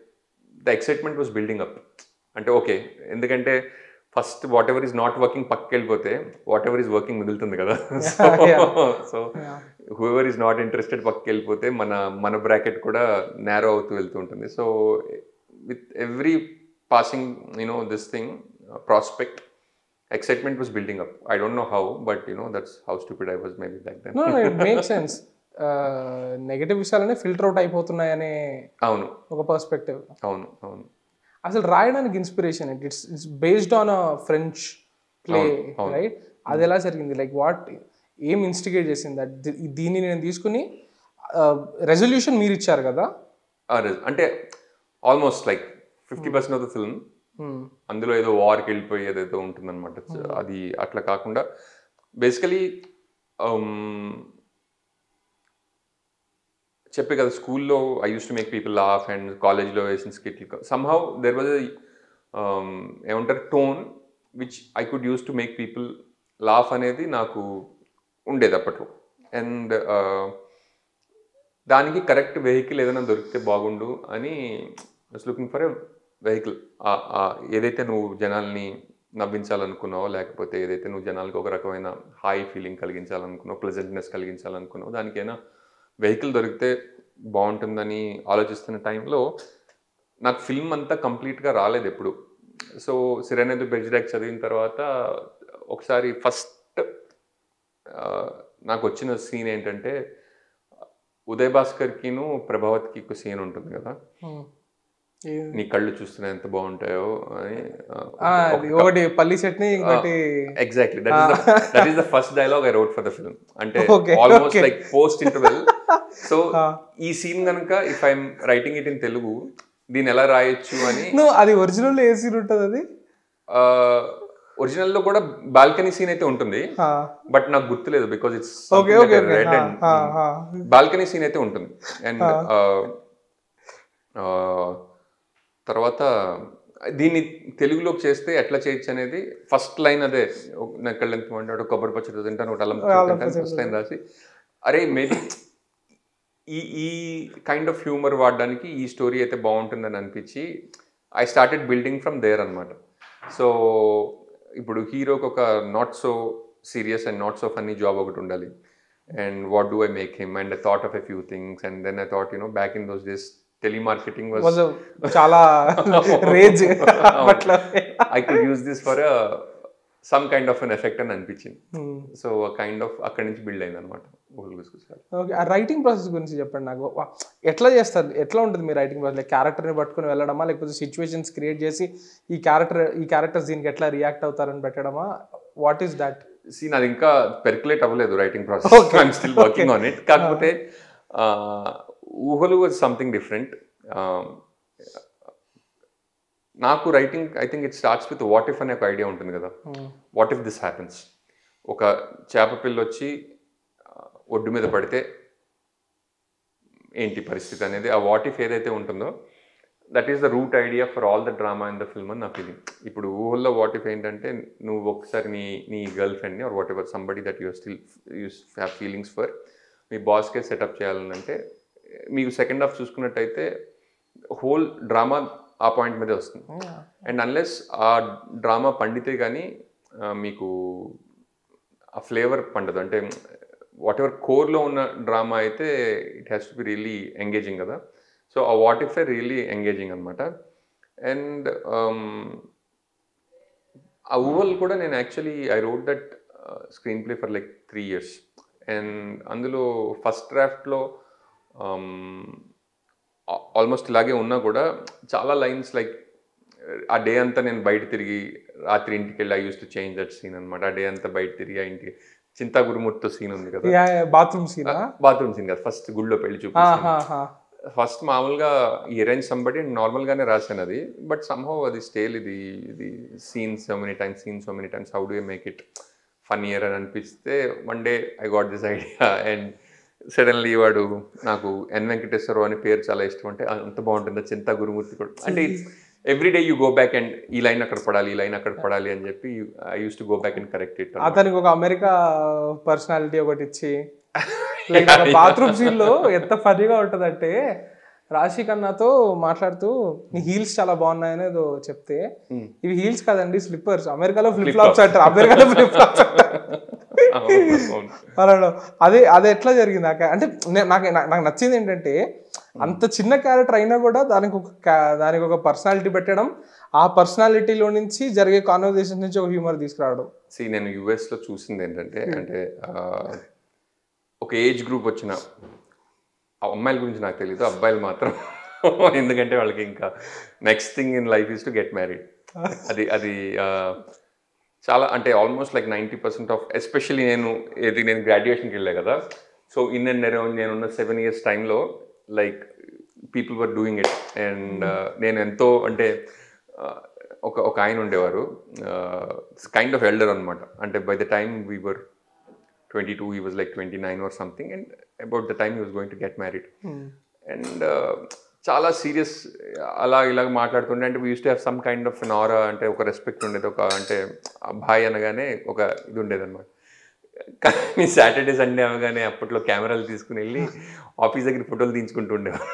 the excitement was building up. అంటే okay, ఎందుకంటే first what ever is not working పక్కకి వెళ్ళిపోతే వాట్ ఎవర్ ఈజ్ వర్కింగ్ మిగులుతుంది కదా. So whoever is not interested పక్కకి వెళ్ళిపోతే మన bracket కూడా నేరో అవుతూ వెళ్తూ ఉంటుంది. So with every passing you know this thing prospect excitement was building up. I don't know how, but you know that's how stupid I was maybe back then. No, it makes sense. Negative విషయాలనే filter out అయిపోతున్నాయనే అవును ఒక perspective. అవును అవును. అసలు రాయడానికి inspiration it's based on a French play right? అది ఎలా జరిగింది? లైక్ వాట్ ఏం ఇన్స్టిగేట్ చేసింది దీన్ని నేను తీసుకుని రెజల్యూషన్ మీరు ఇచ్చారు కదా? అంటే almost like 50% of the film అందులో ఏదో వార్కి వెళ్ళిపోయి ఏదైతే ఉంటుందన్నమాట. అది అట్లా కాకుండా బేసికలీ చెప్పే కదా స్కూల్లో I use to make people laugh and కాలేజ్లో వేసిన స్కిట్లు సమ్హౌ దెర్ వాజ్ ఏమంటారు tone which I could use to make people laugh అనేది నాకు ఉండేది అప్పట్లో. అండ్ దానికి కరెక్ట్ వెహికల్ ఏదైనా దొరికితే బాగుండు అని was looking for a vehicle. ఏదైతే నువ్వు జనాల్ని నవ్వించాలనుకున్నావో లేకపోతే ఏదైతే నువ్వు జనాలకు ఒక రకమైన హాయ్ ఫీలింగ్ కలిగించాలనుకున్నావు, ప్లెజెంట్నెస్ కలిగించాలనుకున్నావు, దానికైనా వెహికల్ దొరికితే బాగుంటుందని ఆలోచిస్తున్న టైంలో నాకు ఫిల్మ్ అంతా కంప్లీట్గా రాలేదు ఎప్పుడు. సో సిరనేదు బెజ్డాక్ చదివిన తర్వాత ఒకసారి ఫస్ట్ నాకు వచ్చిన సీన్ ఏంటంటే ఉదయ్ భాస్కర్కిను ప్రభావత్కి ఒక సీన్ ఉంటుంది కదా, నీ కళ్ళు చూస్తున్నా ఎంత బాగుంటాయో అని ఒకటి పల్లి చట్నీ ఇంకోటి exactly that is the first dialogue I wrote for the film. అంటే almost like post interval. So ఈ సీన్ కనుక if I'm writing it in Telugu దీన్ని ఎలా రాయొచ్చు అని. అది ఒరిజినల్ ఏ సీన్ ఉంటుంది? అది ఒరిజినల్ లో కూడా బాల్కనీ సీన్ అయితే ఉంటుంది, బట్ నాకు గుర్తులేదు because it's red and balcony scene అయితే ఉంటుంది. అండ్ తర్వాత దీన్ని తెలుగులోకి చేస్తే ఎట్లా చేయొచ్చు అనేది ఫస్ట్ లైన్ అదే, నాకు కళ్ళెంత మాట్లాడు కొబ్బరి పచ్చడి తింటాను ఒకటి అల్లం తింటాను ఫస్ట్ లైన్ రాసి అరే మేబీ ఈ కైండ్ ఆఫ్ హ్యూమర్ వాడడానికి ఈ స్టోరీ అయితే బాగుంటుందని అనిపించి I started building from there అనమాట. సో ఇప్పుడు హీరోకి ఒక not so serious and not so funny job ఒకటి ఉండాలి. And what do I make him and I thought of a few things and then I thought you know back in those days telemarketing was చాలా rage. I could use this for some kind of an effect అని అనిపించింది. So kind of అక్కడి నుంచి build అయింది అనమాట. Okay, ఆ writing process గురించి చెప్పండి నాకు. ఎట్లా చేస్తారు, ఎట్లా ఉంటుంది మీ రైటింగ్ ప్రాసెస్? లైక్ క్యారెక్టర్ని పట్టుకుని వెళ్ళడమా, లేకపోతే సిచ్యువేషన్స్ క్రియేట్ చేసి ఈ క్యారెక్టర్స్ దీనికి ఎట్లా రియాక్ట్ అవుతారని పెట్టడమా? What is that? సీన్ అది ఇంకా పెర్కులేట్ అవ్వలేదు writing process, I'm still working on it. కాకపోతే ఊహలు వాజ్ సంథింగ్ డిఫరెంట్. నాకు writing I think it starts with what if అనే ఒక ఐడియా ఉంటుంది కదా. వాట్ ఇఫ్ దిస్ హ్యాపెన్స్, ఒక చేప పిల్ల వచ్చి ఒడ్డు మీద పడితే ఏంటి పరిస్థితి అనేది, ఆ వాట్ ఇఫ్ ఏదైతే ఉంటుందో that is the route idea for all the drama in the film అని నా ఫీలింగ్. ఇప్పుడు ఊహల్లో వాట్ ఇఫ్ ఏంటంటే నువ్వు ఒకసారి నీ గర్ల్ ఫ్రెండ్ని or whatever somebody that you're still use have feelings for me బాస్కే సెటప్ చేయాలంటే మీకు సెకండ్ హాఫ్ చూసుకున్నట్టయితే హోల్ డ్రామా ఆ పాయింట్ మీదే వస్తుంది. అండ్ అన్లెస్ ఆ డ్రామా పండితే కానీ మీకు ఆ ఫ్లేవర్ పండదు. అంటే వాట్ ఎవర్ కోర్లో ఉన్న డ్రామా అయితే it has to be really engaging కదా. సో ఆ వాట్ ఇఫ్ రియల్లీ ఎంగేజింగ్ అనమాట. అండ్ ఆ ఊహల్ కూడా నేను actually I wrote that screen play for like 3 years. And అందులో ఫస్ట్ డ్రాఫ్ట్లో ఆల్మోస్ట్ ఇలాగే ఉన్నా కూడా చాలా లైన్స్ లైక్ ఆ డే అంతా నేను బయట తిరిగి రాత్రి ఇంటికి వెళ్ళి I use to change that scene అనమాట. ఆ డే అంతా బయట తిరిగి ఆ ఇంటికి చింతా గురుమూర్తితో సీన్ ఉంది కదా, బాత్రూమ్ సీన్ కదా, ఫస్ట్ గుళ్ళో పెళ్లి చూపిస్తాను. ఫస్ట్ మామూలుగా ఈ అరేంజ్ సంబడి నార్మల్గానే రాశాను అది, బట్ సమ్హౌ అది స్టేల్ ఇది scene so many times how do you make it funnier అని అనిపిస్తే one day I got this idea. And suddenly వాడు నాకు ఎన్ వెంకటేశ్వరరావు అనే పేరు చాలా ఇష్టం, అంటే అంత బాగుంటుంది చింతా గురుమూర్తి కూడా. అంటే every day you go back and ఈ లైన్ అక్కడ పడాలి అని చెప్పి I use to go back and correct it. అతనికి ఒక అమెరికా పర్సనాలిటీ ఒకటి ఇచ్చి బాత్రూమ్ సీన్ లో ఎంత ఫన్నీగా ఉంటదంటే రాశి ఖన్నాతో మాట్లాడుతూ నీ హీల్స్ చాలా బాగున్నాయని ఏదో చెప్తే, ఇవి హీల్స్ కాదండి స్లిప్పర్స్, అమెరికాలో ఫ్లిప్ ఫ్లాప్స్ అంటారు, అమెరికాలో ఫ్లిప్ ఫ్లాప్స్ అంటారు. అదే ఎట్లా జరిగింది అంటే నాకు నచ్చింది ఏంటంటే అంత చిన్న క్యారెక్టర్ అయినా కూడా దానికి ఒక పర్సనాలిటీ పెట్టడం, ఆ పర్సనాలిటీలో నుంచి జరిగే కాన్వర్సేషన్ నుంచి ఒక హ్యూమర్ తీసుకురావడం. నేను యుఎస్లో చూసింది ఏంటంటే అంటే ఒక ఏజ్ గ్రూప్ వచ్చిన అమ్మాయిల గురించి నాకు తెలీదు, అబ్బాయిలు మాత్రం ఎందుకంటే వాళ్ళకి ఇంకా next thing in life is to get married. అది చాలా అంటే ఆల్మోస్ట్ లైక్ 90% ఆఫ్ ఎస్పెషల్లీ నేను గ్రాడ్యుయేషన్కి వెళ్ళా కదా. సో ఇన్ అండ్ అరౌండ్ నేనున్న 7 years టైంలో like people were doing it. And నేను ఎంతో అంటే ఒక ఆయన ఉండేవారు, కైండ్ ఆఫ్ ఎల్డర్ అనమాట. అంటే by the time we were 22, he was like 29 or something, and about the time he was going to get married. And చాలా సీరియస్ అలా ఇలాగ మాట్లాడుతుండే. అంటే we use to have some kind of an aura, అంటే ఒక respect ఉండేది, ఒక అంటే అబ్బాయి అనగానే ఒక ఇది ఉండేది అనమాట. కానీ సాటర్డే సండే అవగానే అప్పట్లో కెమెరాలు తీసుకుని వెళ్ళి ఆఫీస్ దగ్గర ఫోటోలు తీయించుకుంటూ ఉండేవారు.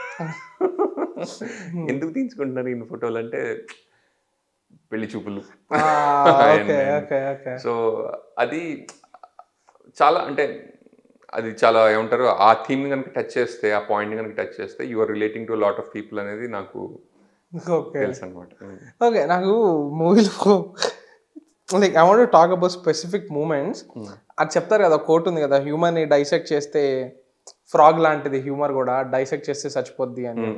ఎందుకు తీయించుకుంటున్నారు ఇన్ని ఫోటోలు అంటే పెళ్లి చూపులు. సో అది చాలా అంటే అది చాలా ఏమంటారు ఆ థీమ్ని కనుక టచ్ చేస్తే, ఆ పాయింట్ని కనుక టచ్ చేస్తే you are relating to lot of people అనేది నాకు తెలుసు అనమాట. ఓకే, నాకు మూవీలో like I want to talk about specific moments. అది చెప్తారు కదా, కోట్ ఉంది కదా, హ్యూమన్ని డైసెక్ట్ చేస్తే ఫ్రాగ్ లాంటిది హ్యూమర్ కూడా, డైసెక్ట్ చేస్తే చచ్చిపోద్ది అని.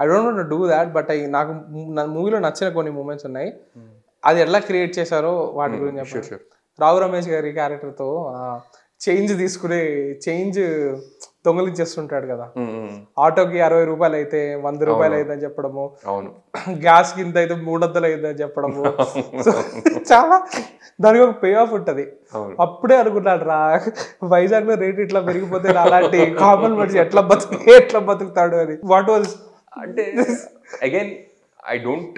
I don't want to do that, but నాకు మూవీలో నచ్చిన కొన్ని మూమెంట్స్ ఉన్నాయి. అది ఎలా క్రియేట్ చేశారో వాటి గురించి చెప్పండి. రావు రమేష్ గారి క్యారెక్టర్తో చేంజ్ దొంగలించేస్తుంటాడు కదా, ఆటోకి 60 రూపాయలు అయితే 100 రూపాయలు అయిందని చెప్పడము, గ్యాస్ కింద అయితే 300 అయిందని చెప్పడము. చాలా దానికి ఒక పే ఆఫ్ ఉంటది. అప్పుడే అనుకున్నాడు రా, వైజాగ్ లో రేట్ ఇట్లా పెరిగిపోతే అలాంటి కామన్ మనిషి ఎట్లా బతుకుతాడు అని. వాట్ వాజ్ అంటే again I don't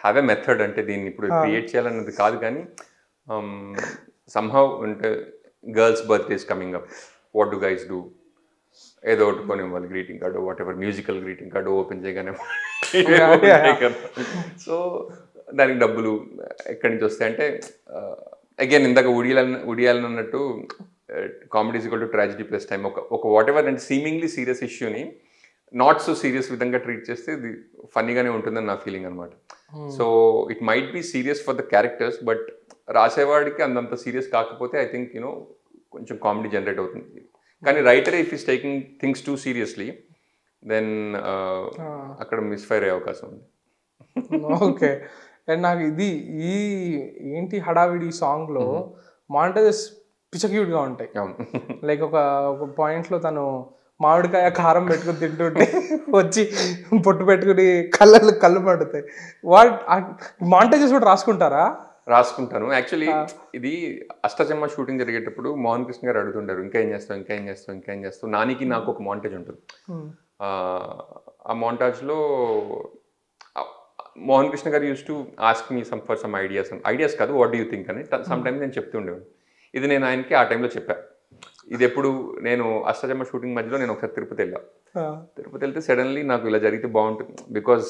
have a method, అంటే దీన్ని ఇప్పుడు క్రియేట్ చేయాలన్నది కాదు, కానీ somehow అంటే girls birthdays coming up, what do guys do, ఏదో ఒకటి కొని వాళ్ళు greeting card, what ever musical greeting card open చేయగానే. సో దానికి డబ్బులు ఎక్కడి నుంచి వస్తాయి అంటే అగైన్ ఇందాక ఉడియాలని అన్నట్టు comedy is equal to tragedy plus time. ఒక వాట్ ఎవర్ అంటే సీమింగ్లీ సీరియస్ ఇష్యూని నాట్ సో సీరియస్ విధంగా ట్రీట్ చేస్తే ఇది ఫన్నీగానే ఉంటుందని నా ఫీలింగ్ అనమాట. So it might be serious for the characters, but రాసేవాడికి అంతంత సీరియస్ కాకపోతే ఐ థింక్ యూనో కొంచెం కామెడీ జనరేట్ అవుతుంది. కానీ writer if is taking things too seriously then అక్కడ మిస్ఫైర్ అయ్యే అవకాశం ఉంది. ఓకే, అండ్ నాకు ఏంటి హడావిడి సాంగ్లో మాంటేజెస్ పిచ్చ క్యూట్గా ఉంటాయి. లైక్ ఒక పాయింట్లో తను మామిడికాయ కారం పెట్టుకుని తింటుంటే వచ్చి పొట్టు పెట్టుకుని కళ్ళు పడుతాయి. మాంటేజెస్ కూడా రాసుకుంటారా? రాసుకుంటాను. యాక్చువల్లీ ఇది అష్టచమ్మ షూటింగ్ జరిగేటప్పుడు మోహన్ కృష్ణ గారు అడుగుతుంటారు, ఇంకా ఏం చేస్తావు. నానికి నాకు ఒక మాంటేజ్ ఉంటుంది. ఆ మాంటాజ్లో మోహన్ కృష్ణ గారు use to ask me for some ideas కాదు, వాట్ డూ యూ థింక్ అని సమ్ టైమ్స్ నేను చెప్తుండేవాడు. ఇది నేను ఆయనకి ఆ టైంలో చెప్పాను. ఇది ఎప్పుడు నేను అష్టచమ్మ షూటింగ్ మధ్యలో నేను ఒకసారి తిరుపతి వెళ్తే సడన్లీ నాకు ఇలా జరిగితే బాగుంటుంది. బికాజ్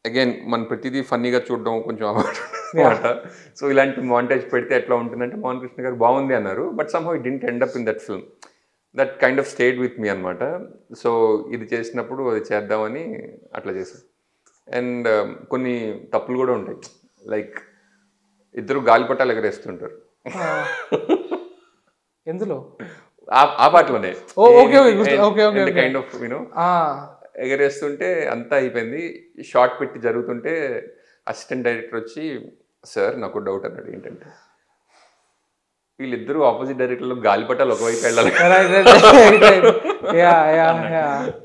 అగైన్ మన ప్రతిదీ ఫన్నీగా చూడడం కొంచెం అన్నమాట. సో ఇలాంటి మాంటేజ్ పెడితే ఎట్లా ఉంటుందంటే మోహన్ కృష్ణ గారు బాగుంది అన్నారు. But somehow it didn't end up in that film. That kind of stayed with me అనమాట. సో ఇది చేసినప్పుడు అది చేద్దామని అట్లా చేశాను. అండ్ కొన్ని తప్పులు కూడా ఉంటాయి. లైక్ ఇద్దరు గాలిపటాలు ఎగరేస్తుంటారు ఎందులో, ఆ పాటలోనే కైండ్ ఆఫ్ యూనో ఎగరేస్తుంటే అంతా అయిపోయింది. షార్ట్ పెట్టి జరుగుతుంటే అసిస్టెంట్ డైరెక్టర్ వచ్చి, సార్ నాకు డౌట్ అన్నాడు. ఏంటంటే వీళ్ళిద్దరూ ఆపోజిట్ డైరెక్టర్లు గాలిపటాలు ఒకవైపు వెళ్ళాలి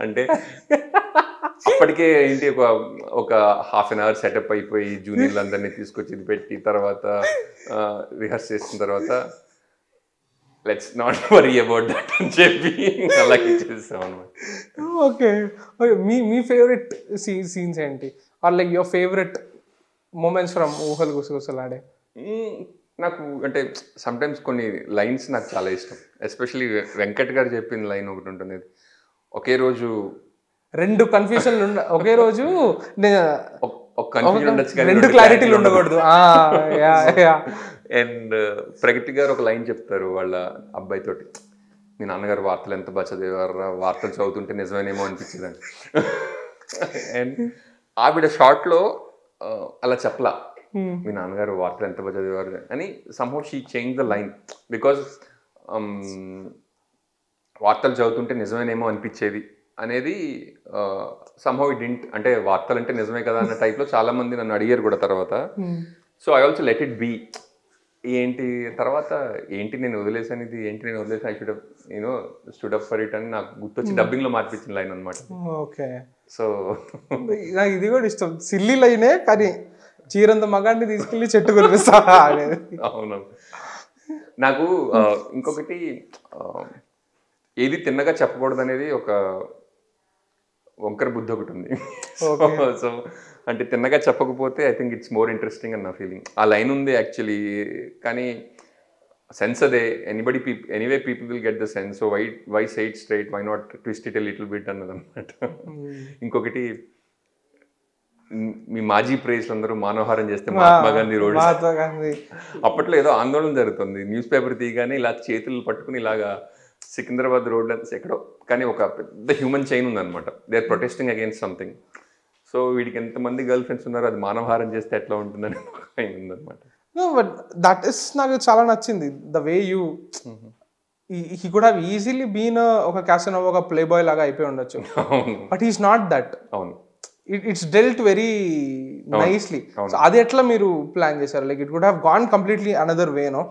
అంటే అప్పటికే ఏంటి ఒక హాఫ్ అన్ అవర్ సెటప్ అయిపోయి జూనియర్లు అందరినీ తీసుకొచ్చి ఇది పెట్టి తర్వాత రిహర్స్ చేసిన తర్వాత let's not worry about that అని చెప్పి అలాగే చేస్తాం అనమాట. ఓకే, మీ ఫేవరెట్ సీన్స్ ఏంటి, or like your favourite moments from Oohalu Gusagusalade? నాకు అంటే సమ్టైమ్స్ కొన్ని లైన్స్ నాకు చాలా ఇష్టం. ఎస్పెషలీ వెంకట్ గారు చెప్పిన లైన్ ఒకటి ఉంటుంది, ఒకే రోజు రెండు కన్ఫ్యూజన్లు ఒకే రోజు రెండు క్లారిటీలు ఉండకూడదు. అండ్ ప్రగతి గారు ఒక లైన్ చెప్తారు వాళ్ళ అబ్బాయితోటి, మీ నాన్నగారు వార్తలు ఎంత బాగా చదివారు, వార్తలు చదువుతుంటే నిజమేనేమో అనిపించేదని. అండ్ ఆవిడ షార్ట్లో అలా చెప్పలా, మీ నాన్నగారు వార్తలు ఎంత బాగా చదివారు అని. Somehow she change the line because వార్తలు చదువుతుంటే నిజమేనేమో అనిపించేది అనేది సమ్హౌ ఇట్ డింట్, అంటే వార్తలు అంటే నిజమే కదా అన్న టైప్లో చాలా మంది నన్ను అడిగారు కూడా తర్వాత. So I also let it be. ఏంటి తర్వాత ఏంటి నేను వదిలేసాను, ఇది ఏంటి నేను వదిలేసాను, I should you know stood up for it అని నాకు గుర్తొచ్చి డబ్బింగ్లో మార్పించిన లైన్ అనమాట. ఓకే, సో నాకు ఇది కూడా ఇష్టం, సిల్లీ లైనే కానీ చీరంత మగాన్ని తీసుకెళ్ళి చెట్టు కురిపిస్తా అనేది. అవును, నాకు ఇంకొకటి ఏది తిన్నగా చెప్పకూడదు అనేది ఒక వంకర బుద్ధి ఒకటి ఉంది. సో అంటే తిన్నగా చెప్పకపోతే I think it's more interesting అని నా ఫీలింగ్. ఆ లైన్ ఉంది యాక్చువల్లీ, కానీ సెన్స్ అదే, anyway people will get the sense. So why say it straight, why not twist it a little bit అన్నది అనమాట. ఇంకొకటి, మీ మాజీ ప్రైజ్లు అందరూ మానవహారం చేస్తే మహాత్మా గాంధీ రోడ్, అప్పట్లో ఏదో ఆందోళన జరుగుతుంది, న్యూస్ పేపర్ తీయగానే ఇలా చేతులు పట్టుకుని ఇలాగా సికింద్రాబాద్ రోడ్ అంతా ఎక్కడో, కానీ ఒక పెద్ద హ్యూమన్ చైన్ ఉందన్నమాట. They are protesting against something. So వీడికి ఎంతమంది గర్ల్ ఫ్రెండ్స్ ఉన్నారో అది మానవహారం చేస్తే ఎట్లా ఉంటుందని ఉందన్నమాట. బట్ దట్ ఇస్ నాకు చాలా నచ్చింది, the way you he could have easily been ఒక క్యాప్టెన్ ఒక ప్లే బాయ్ లాగా అయిపోయి ఉండొచ్చు, బట్ హీస్ నాట్ దట్. అవును, it's dealt very nicely. So అది ఎట్లా మీరు ప్లాన్ చేశారు? Like it could have gone completely another way, no?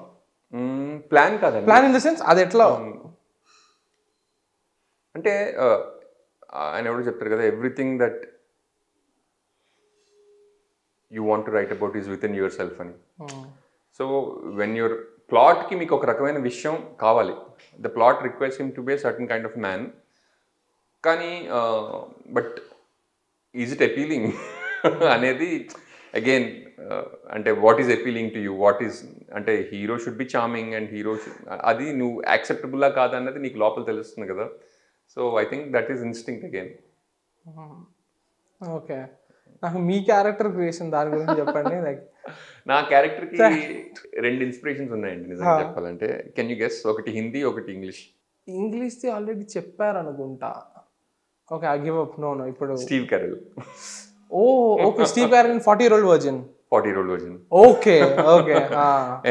Plan కాదు, ప్లాన్ ఇన్ ద సెన్స్ అది ఎట్లా అంటే ఆయన ఎవరు చెప్తారు కదా, everything that you want to write about is within yourself అని. సో వెన్ యువర్ ప్లాట్కి మీకు ఒక రకమైన విషయం కావాలి, the plot request him to be a certain kind of man, కానీ బట్ ఈజ్ ఇట్ అపీలింగ్ అనేది అగైన్, అంటే what is appealing to you, what is, అంటే hero should be charming and hero అది నువ్వు యాక్సెప్టబుల్లా కాదన్నది నీకు లోపల తెలుస్తుంది కదా. So I think that is instinct again. Okay, నాకు మీ క్యారెక్టర్ క్రియేషన్ దాని గురించి చెప్పండి. లైక్ నా క్యారెక్టర్కి రెండు ఇన్స్పిరేషన్స్ ఉన్నాయండి నిజంగా చెప్పాలంటే. Can you guess? ఒకటి హిందీ, ఒకటి ఇంగ్లీష్. ఇంగ్లీష్ది ఆల్రెడీ చెప్పారు అనుకుంటా. Okay, I give up. No ఇప్పుడు Steve Carell. Okay, Steve Carell 40-year-old virgin. Okay okay.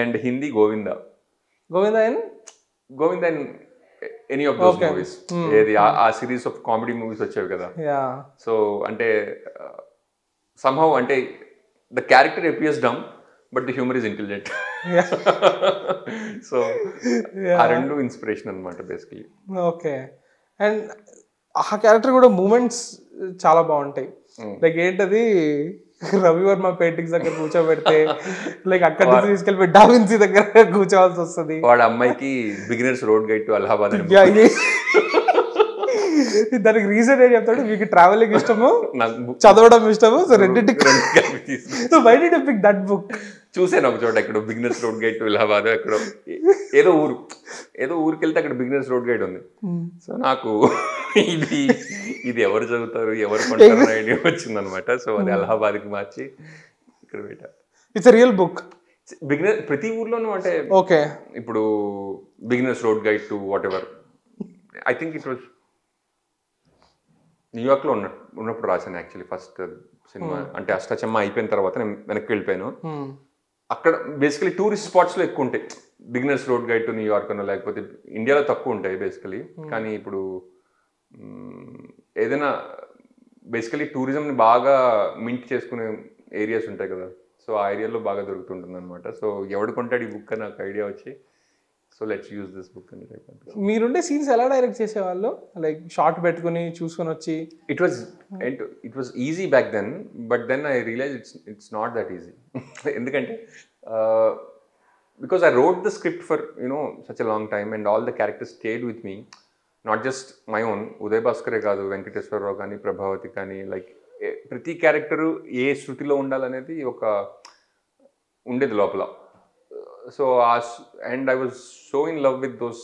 And Hindi Govinda. Govinda in any of those movies. ఏది ఆ సిరీస్ ఆఫ్ కామెడీ మూవీస్ వచ్చేవి కదా. సో అంటే somehow అంటే the character appears dumb but the humour is intelligent. So ఆ రెండు inspiration అనమాట basically. Okay. And ఆ క్యారెక్టర్ కూడా మూమెంట్స్ చాలా బాగుంటాయి. లైక్ ఏంటది, రవివర్మ పెయింటింగ్స్ దగ్గర కూర్చోబెడితే లైక్ అక్కడ నుంచి తీసుకెళ్ళిపోయి డావిన్సీ దగ్గర కూర్చోవాల్సి వస్తుంది. వాడు అమ్మాయికి beginners road guide to Allahabad దానికి రీజన్ ఏం చెప్తాడు, మీకు ట్రావెలింగ్ ఇష్టము, చదవడం ఇష్టము, సో రెండింటికి so why did you pick that book? చూసాను ఒక చోట ఎక్కడ beginner's road guide to Allahabad, ఎక్కడో ఏదో ఊరికి వెళ్తే అక్కడ బిగినర్స్ రోడ్ గైడ్ ఉంది. సో నాకు ఇది ఎవరు చదువుతారు ఎవరు కొంటారు ఐడియా వచ్చింది అనమాట. సో అది అలహాబాద్కి మార్చి ఇక్కడ పెట్టా. It's real book. బిగినర్ ప్రతి ఊర్లోనూ అంటే ఓకే, ఇప్పుడు beginners road guide to what ever, I think it was న్యూయార్క్లో ఉన్నప్పుడు రాశాను యాక్చువల్లీ ఫస్ట్ సినిమా. అంటే అష్టాచమ్మ అయిపోయిన తర్వాత నేను వెనక్కి వెళ్ళిపోయాను. అక్కడ బేసికలీ టూరిస్ట్ స్పాట్స్లో ఎక్కువ ఉంటాయి, beginners road guide to New York అనో లేకపోతే ఇండియాలో తక్కువ ఉంటాయి బేసికలీ. కానీ ఇప్పుడు ఏదైనా బేసికలీ టూరిజంని బాగా మింట్ చేసుకునే ఏరియాస్ ఉంటాయి కదా, సో ఆ ఏరియాలో బాగా దొరుకుతుంటుంది అనమాట. సో ఎవడు కొంటాడు ఈ బుక్ అని నాకు ఐడియా వచ్చి, so let's use this book అని. మీరుండే సీన్స్ ఎలా డైరెక్ట్ చేసేవాళ్ళు? లైక్ షార్ట్ పెట్టుకుని చూసుకొని వచ్చి? It was easy back then, but then I realize it's not that easy. ఎందుకంటే because I wrote the script for such a long time and all the characters stayed with me, not just my own. Uday భాస్కరే కాదు, వెంకటేశ్వరరావు కానీ, ప్రభావతి కానీ, like ప్రతి character ఏ శృతిలో ఉండాలనేది ఒక ఉండేది లోపల. So and I was so in love with those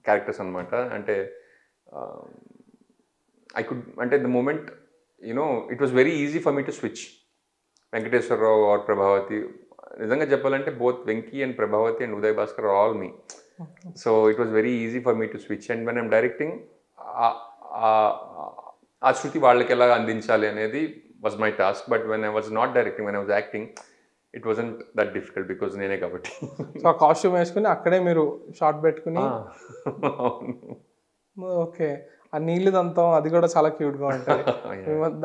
characters అనమాట. అంటే ఐ కుడ్, అంటే the moment it was very easy for me to switch Venkateswara Rao or Prabhavati. నిజంగా చెప్పాలంటే both Venky and Prabhavati and Uday Bhaskar are all me. So it was very easy for me to switch. And when I'm directing ఆ శృతి వాళ్ళకి ఎలా అందించాలి అనేది was my task. But when I was not directing, when I was acting, it wasn't that difficult because నేనే కాబట్టి. So ఆ costume వేసుకుని అక్కడే మీరు షార్ట్ పెట్టుకుని. ఓకే, ఆ నీళ్ళు దంతం అది కూడా చాలా క్యూట్గా ఉంటుంది.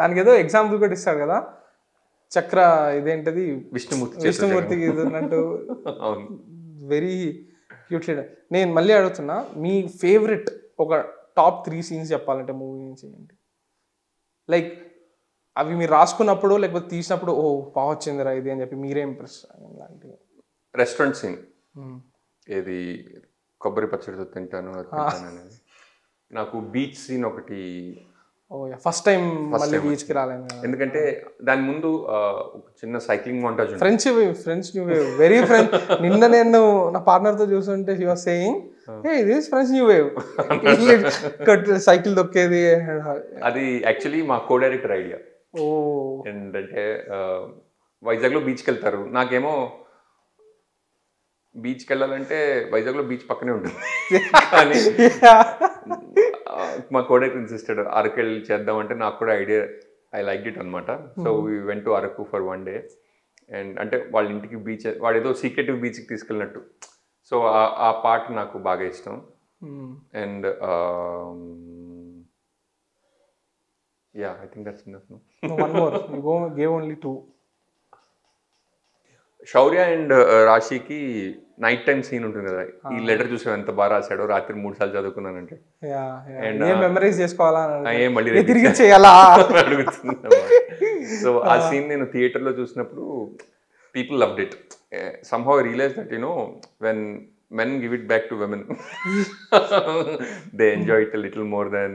దానికి ఏదో ఎగ్జాంపుల్ కూడా ఇస్తాడు కదా, చక్ర ఇదేంటది విష్ణుమూర్తికి ఇది అన్నట్టు. Very cute. నేను మళ్ళీ అడుగుతున్నా, మీ ఫేవరెట్ ఒక టాప్ 3 సీన్స్ చెప్పాలంటే మూవీ నుంచి ఏంటి? లైక్ అవి మీరు రాసుకున్నప్పుడు లేకపోతే తీసినప్పుడు ఓ బాగొచ్చిందిరా ఇది అని చెప్పి మీరే ఇంప్రెస్ లాంటివి. రెస్టారెంట్ సీన్, ఏది కొబ్బరి పచ్చడితో తింటాను అనేది. నాకు బీచ్ సీన్ ఒకటి, ఫస్ట్ టైం మళ్ళీ బీచ్కి రాలేదు. ఎందుకంటే దాని ముందు ఒక చిన్న cycling montage, French new wave, very French. నిన్న నేను నా పార్ట్నర్తో చూస్తుంటే షీ వాస్ సేయింగ్ ఇది ఫ్రెంచ్ న్యూ వేవ్, సైకిల్ దొక్కేది. అది యాక్చువల్లీ మా కో డైరెక్టర్ ఐడియా. ఏంటంటే వైజాగ్లో బీచ్కి వెళ్తారు, నాకేమో బీచ్కి వెళ్ళాలంటే వైజాగ్లో బీచ్ పక్కనే ఉంటుంది. కానీ మా కోడైరెక్టర్ ఇన్సిస్టెడ్ అరకు వెళ్ళి చేద్దామంటే నాకు కూడా ఐడియా, ఐ లైక్ ఇట్ అనమాట. So we went to Araku for 1 day. And అంటే వాళ్ళ ఇంటికి బీచ్, వాడు ఏదో సీక్రెటివ్ బీచ్కి తీసుకెళ్ళినట్టు. సో ఆ పార్ట్ నాకు బాగా ఇష్టం. And yeah, I think that's enough. No, one more. You gave only 2. Shaurya and రాశికి నైట్ టైం సీన్ ఉంటుంది కదా, ఈ లెటర్ చూసే ఎంత బాగా రాశాడో, రాత్రి 3 సార్లు చదువుకున్నానంటే. మెమరైజ్ చేసుకోవాలా, మళ్ళీ తిరిగి చేయాలా అడుగుతుంది. సో ఆ సీన్ నేను థియేటర్లో చూసినప్పుడు people loved it. Somehow I realized that when men give it back to women, they enjoy it a little more than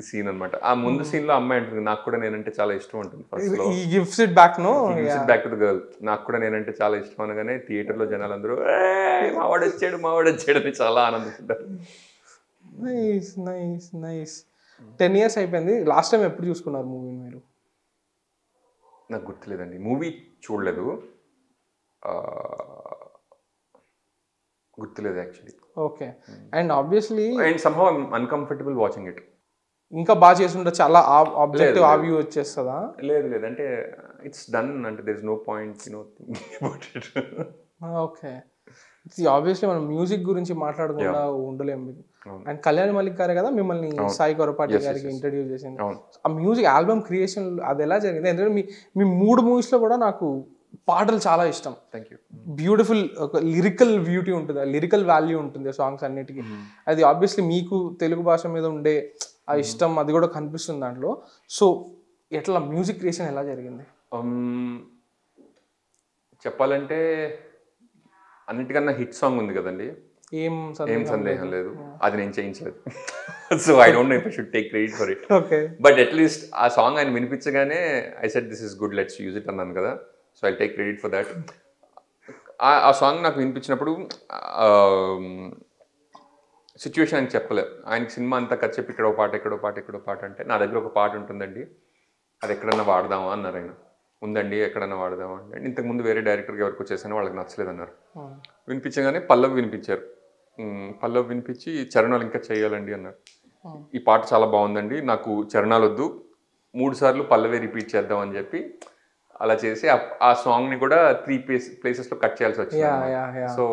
scene అనమాట. ఆ ముందు సీన్ లో అమ్మాయి అంటుంది నాకు కూడా నేనంటే చాలా ఇష్టం ఉంటుంది. ఫస్ట్ లో gives it back to the girl, నాకు కూడా నేనంటే చాలా ఇష్టం అనగానే థియేటర్ లో జనాలు అందరూ మావాడు వచ్చాడు అని చాలా ఆనందించారు. Nice nice nice. 10 years అయిపోయింది. లాస్ట్ టైం ఎప్పుడు చూసుకున్నారు మూవీ మీరు? నాకు గుర్తులేదండి, మూవీ చూడలేదు, గుర్తులేదు actually. Okay. And obviously and somehow I'm uncomfortable watching it. ఇంకా బాగా చేస్తుంటే చాలా ఆబ్జెక్టివ్ ఆ వ్యూ వచ్చేస్తుందా? లేదు అంటే ఇట్స్ డన్, అంటే there is no point thinking about it. Okay. Obviously మనం మ్యూజిక్ గురించి మాట్లాడకుండా ఉండలేము. అండ్ కళ్యాణ్ మలిక్ గారే కదా మిమ్మల్ని సాయి కొరపాటి గారికి ఇంట్రడ్యూస్ చేసింది. ఆ మ్యూజిక్ ఆల్బమ్ క్రియేషన్ అది ఎలా జరిగింది? ఎందుకంటే మీ 3 మూవీస్లో కూడా నాకు పాటలు చాలా ఇష్టం. Thank you. బ్యూటిఫుల్ ఒక లిరికల్ బ్యూటీ ఉంటుంది, లిరికల్ వాల్యూ ఉంటుంది సాంగ్స్ అన్నిటికీ. అది ఆబ్వియస్లీ మీకు తెలుగు భాష మీద ఉండే ఆ ఇష్టం అది కూడా కనిపిస్తుంది దాంట్లో. సో ఎట్లా మ్యూజిక్ క్రియేషన్ ఎలా జరిగింది? చెప్పాలంటే అన్నిటికన్నా హిట్ సాంగ్ ఉంది కదండి, ఏం సందేహం లేదు, అది నేను చేయించలేదు. So I don't know if I should take credit for it. Okay, but at least ఆ సాంగ్ ఆయన వినిపించగానే I said this is good, let's use it అన్నాను కదా. So I take credit for that. ఆ సాంగ్ నాకు వినిపించినప్పుడు సిచ్యువేషన్ అని చెప్పలేదు. ఆయనకి సినిమా అంతా కథ చెప్పి ఇక్కడో పాట ఎక్కడో పాట ఎక్కడో పాట అంటే నా దగ్గర ఒక పాట ఉంటుందండి, అది ఎక్కడన్నా వాడదామా అన్నారు ఆయన. ఉందండి ఎక్కడన్నా వాడదామా అంటే, ఇంతకుముందు వేరే డైరెక్టర్కి ఎవరికి వచ్చేసాను వాళ్ళకి నచ్చలేదు అన్నారు. వినిపించగానే పల్లవి వినిపించారు. పల్లవి వినిపించి చరణాలు ఇంకా చేయాలండి అన్నారు. ఈ పాట చాలా బాగుందండి, నాకు చరణాలు వద్దు, 3 సార్లు పల్లవి రిపీట్ చేద్దాం అని చెప్పి అలా చేసి ఆ సాంగ్ని కూడా 3 ప్లేసెస్లో కట్ చేయాల్సి వచ్చింది. సో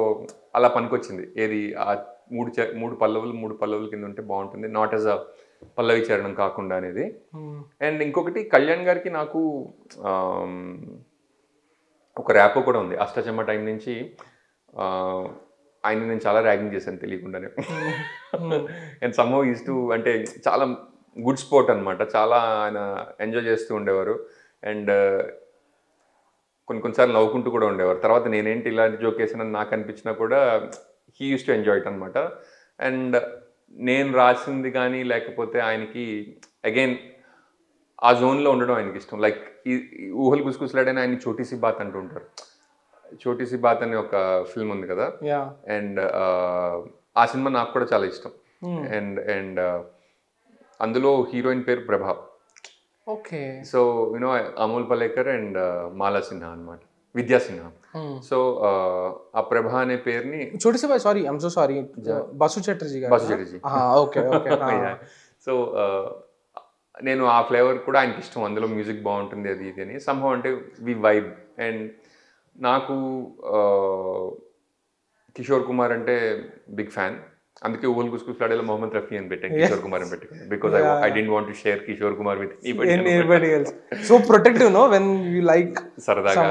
అలా పనికొచ్చింది. ఏది ఆ 3 పల్లవులు కింద ఉంటే బాగుంటుంది, నాట్ యాజ్ అ పల్లవి చరణం కాకుండా అనేది. అండ్ ఇంకొకటి కళ్యాణ్ గారికి నాకు ఒక ర్యాపో కూడా ఉంది. అష్టచమ్మ టైం నుంచి ఆయన నేను చాలా ర్యాగింగ్ చేశాను తెలియకుండానే. అండ్ సమ్హౌ యూస్ టు, అంటే చాలా గుడ్ స్పోర్ట్ అనమాట, చాలా ఆయన ఎంజాయ్ చేస్తూ ఉండేవారు. అండ్ కొన్నిసార్లు నవ్వుకుంటూ కూడా ఉండేవారు. తర్వాత నేనేంటి ఇలాంటి జోక్ వేసానని నాకు అనిపించినా కూడా he use to enjoy it అనమాట. అండ్ నేను రాసింది కానీ లేకపోతే ఆయనకి అగైన్ ఆ జోన్లో ఉండడం ఆయనకి ఇష్టం. లైక్ ఈ ఊహలు గుసగుసలాడని ఆయన చోటీసీ బాత్ అంటూ ఉంటారు. చోటీసీ బాత్ అనే ఒక ఫిల్మ్ ఉంది కదా, అండ్ ఆ సినిమా నాకు కూడా చాలా ఇష్టం. అండ్ అందులో హీరోయిన్ పేరు Prabha. Okay. So you know Amol Palekar and Mala Sinha అనమాట, విద్యా సిన్హా. సో ఆ ప్రభా అనే పేరుని చోటీసీ బాయ్, sorry I'm so sorry, Basu Chatterjee. Okay okay. So నేను ఆ ఫ్లేవర్ కూడా ఆయనకి ఇష్టం, అందులో మ్యూజిక్ బాగుంటుంది అది ఇది అని సంభవం, అంటే వి వైబ్. అండ్ నాకు కిషోర్ కుమార్ అంటే బిగ్ ఫ్యాన్, అందుకే ఊహల్ గుసగుసలాడేలో మొహమ్మద్ రఫీ అని పెట్టాను, కిషోర్ కుమార్ అని పెట్టాను, because I didn't want to share Kishore Kumar with anybody else. So protective, no, when you like సరదాగా.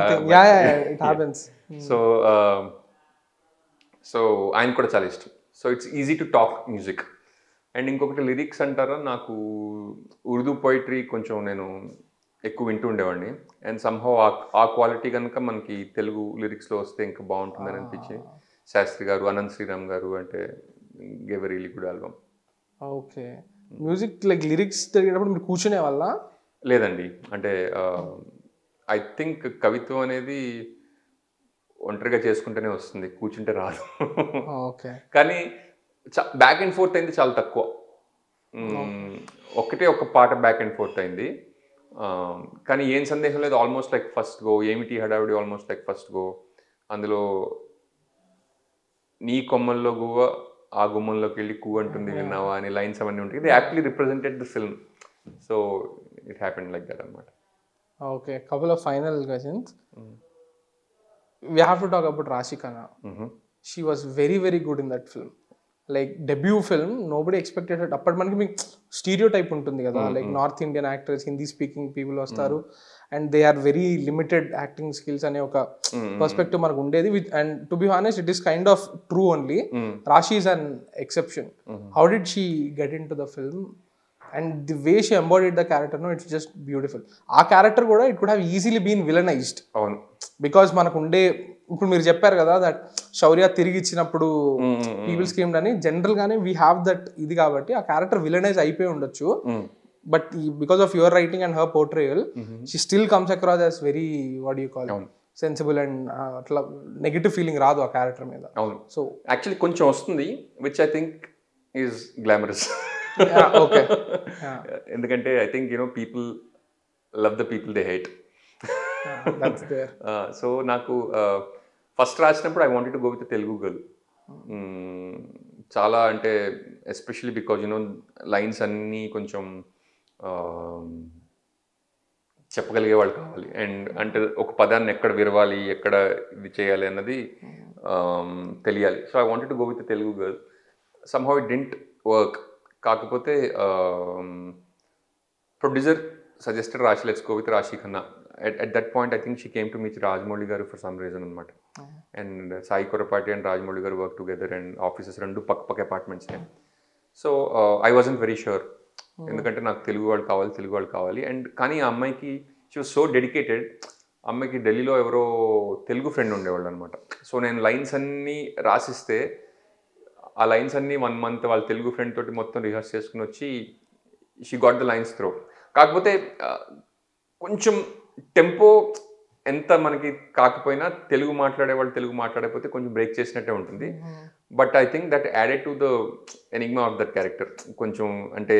it happens. సో ఆయన కూడా చాలా ఇష్టం. So it's easy to talk music. And ఇంకొకటి లిరిక్స్ అంటారా, నాకు ఉర్దూ పోయిటరీ కొంచెం నేను ఎక్కువ వింటూ ఉండేవాడిని. అండ్ సంహౌ ఆ క్వాలిటీ కనుక మనకి తెలుగు లిరిక్స్లో వస్తే ఇంకా బాగుంటుందని అనిపించింది. శాస్త్రి గారు, అనంత్ శ్రీరామ్ గారు అంటే gave a really good album. Okay. Music like lyrics జరిగేటప్పుడు మీరు కూర్చునే వల్ల? లేదండి, అంటే ఐ థింక్ కవిత్వం అనేది ఒంటరిగా చేసుకుంటేనే వస్తుంది, కూర్చుంటే రాదు. ఓకే. కానీ బ్యాక్ అండ్ ఫోర్త్ అయింది చాలా తక్కువ. ఒకటే ఒక పాట బ్యాక్ అండ్ ఫోర్త్ అయింది, కానీ ఏం సందేహం లేదు ఆల్మోస్ట్ లైక్ ఫస్ట్ గో, ఏమిటి హడావిడి ఆల్మోస్ట్ లైక్ ఫస్ట్ గో. అందులో నీ కొమ్మల్లో గువ్వ ఆ గుమ్మంలోకి వెళ్ళి కూ అంటుంది విన్నావా అని లైన్స్ అవన్నీ ఉంటాయి. ఇది actually represented the film. So it happened like that అనమాట. Okay. Couple of final questions. We have to talk about Rashi Khanna. She was very, very good in that film. Like debut film, nobody expected it. అప్పటి మనకి మీకు stereo type ఉంటుంది కదా, like north Indian actors, Hindi speaking people వస్తారు and they are very limited acting skills అనే ఒక perspective మనకు ఉండేది. And to be honest it is kind of true only. Raashi is an exception. How did she get in to the film? And the way she embodied the character, no, it's just beautiful. ఆ character కూడా it could have easily been villainized. అవును. Because మనకు ఉండే, ఇప్పుడు మీరు చెప్పారు కదా that శౌర్య తిరిగి ఇచ్చినప్పుడు పీపుల్ స్కీమ్డ్ అని, జనరల్ గానే వీ హ్యావ్ దట్ ఇది, కాబట్టి ఆ క్యారెక్టర్ విలనైజ్ అయిపోయి ఉండొచ్చు. But because of your writing and her portrayal she still comes across as very what you call sensible and అట్లా నెగిటివ్ ఫీలింగ్ రాదు ఆ క్యారెక్టర్ మీద. అవును. సో యాక్చువల్లీ కొంచెం వస్తుంది, which I think is glamorous. Okay. ఎందుకంటే I think you know people love the people they hate. So నాకు first రాసినప్పుడు I wanted to go with Telugu girl. చాలా అంటే ఎస్పెషల్లీ బికాజ్ యూనో లైన్స్ అన్నీ కొంచెం చెప్పగలిగే వాళ్ళు కావాలి. అండ్ అంటే ఒక పదాన్ని ఎక్కడ విరవాలి, ఎక్కడ ఇది చేయాలి అన్నది తెలియాలి. So I wanted to go with Telugu girl. Somehow it didn't work. కాకపోతే ప్రొడ్యూసర్ సజెస్టెడ్ రాశి, లెట్స్ గో విత్ రాశి Khanna. at that point I think she came to meet Rajamouli garu for some reason అనమాట. And Sai Korapati and Rajamouli garu work together and offices రెండు పక్క apartments. So I wasn't very sure, ఎందుకంటే నాకు తెలుగు వాళ్ళు కావాలి and కానీ ఆ అమ్మాయికి షీ వాజ్ సో డెడికేటెడ్. అమ్మాయికి ఢిల్లీలో ఎవరో తెలుగు ఫ్రెండ్ ఉండేవాళ్ళు అనమాట. సో నేను లైన్స్ అన్నీ రాసిస్తే ఆ లైన్స్ అన్నీ 1 month వాళ్ళ తెలుగు ఫ్రెండ్ తోటి మొత్తం రిహర్స్ చేసుకుని వచ్చి she got the lines throw. కాకపోతే కొంచెం టెంపో ఎంత మనకి కాకపోయినా తెలుగు మాట్లాడకపోతే కొంచెం బ్రేక్ చేసినట్టే ఉంటుంది. But I think that added to the Enigma of that character. కొంచెం అంటే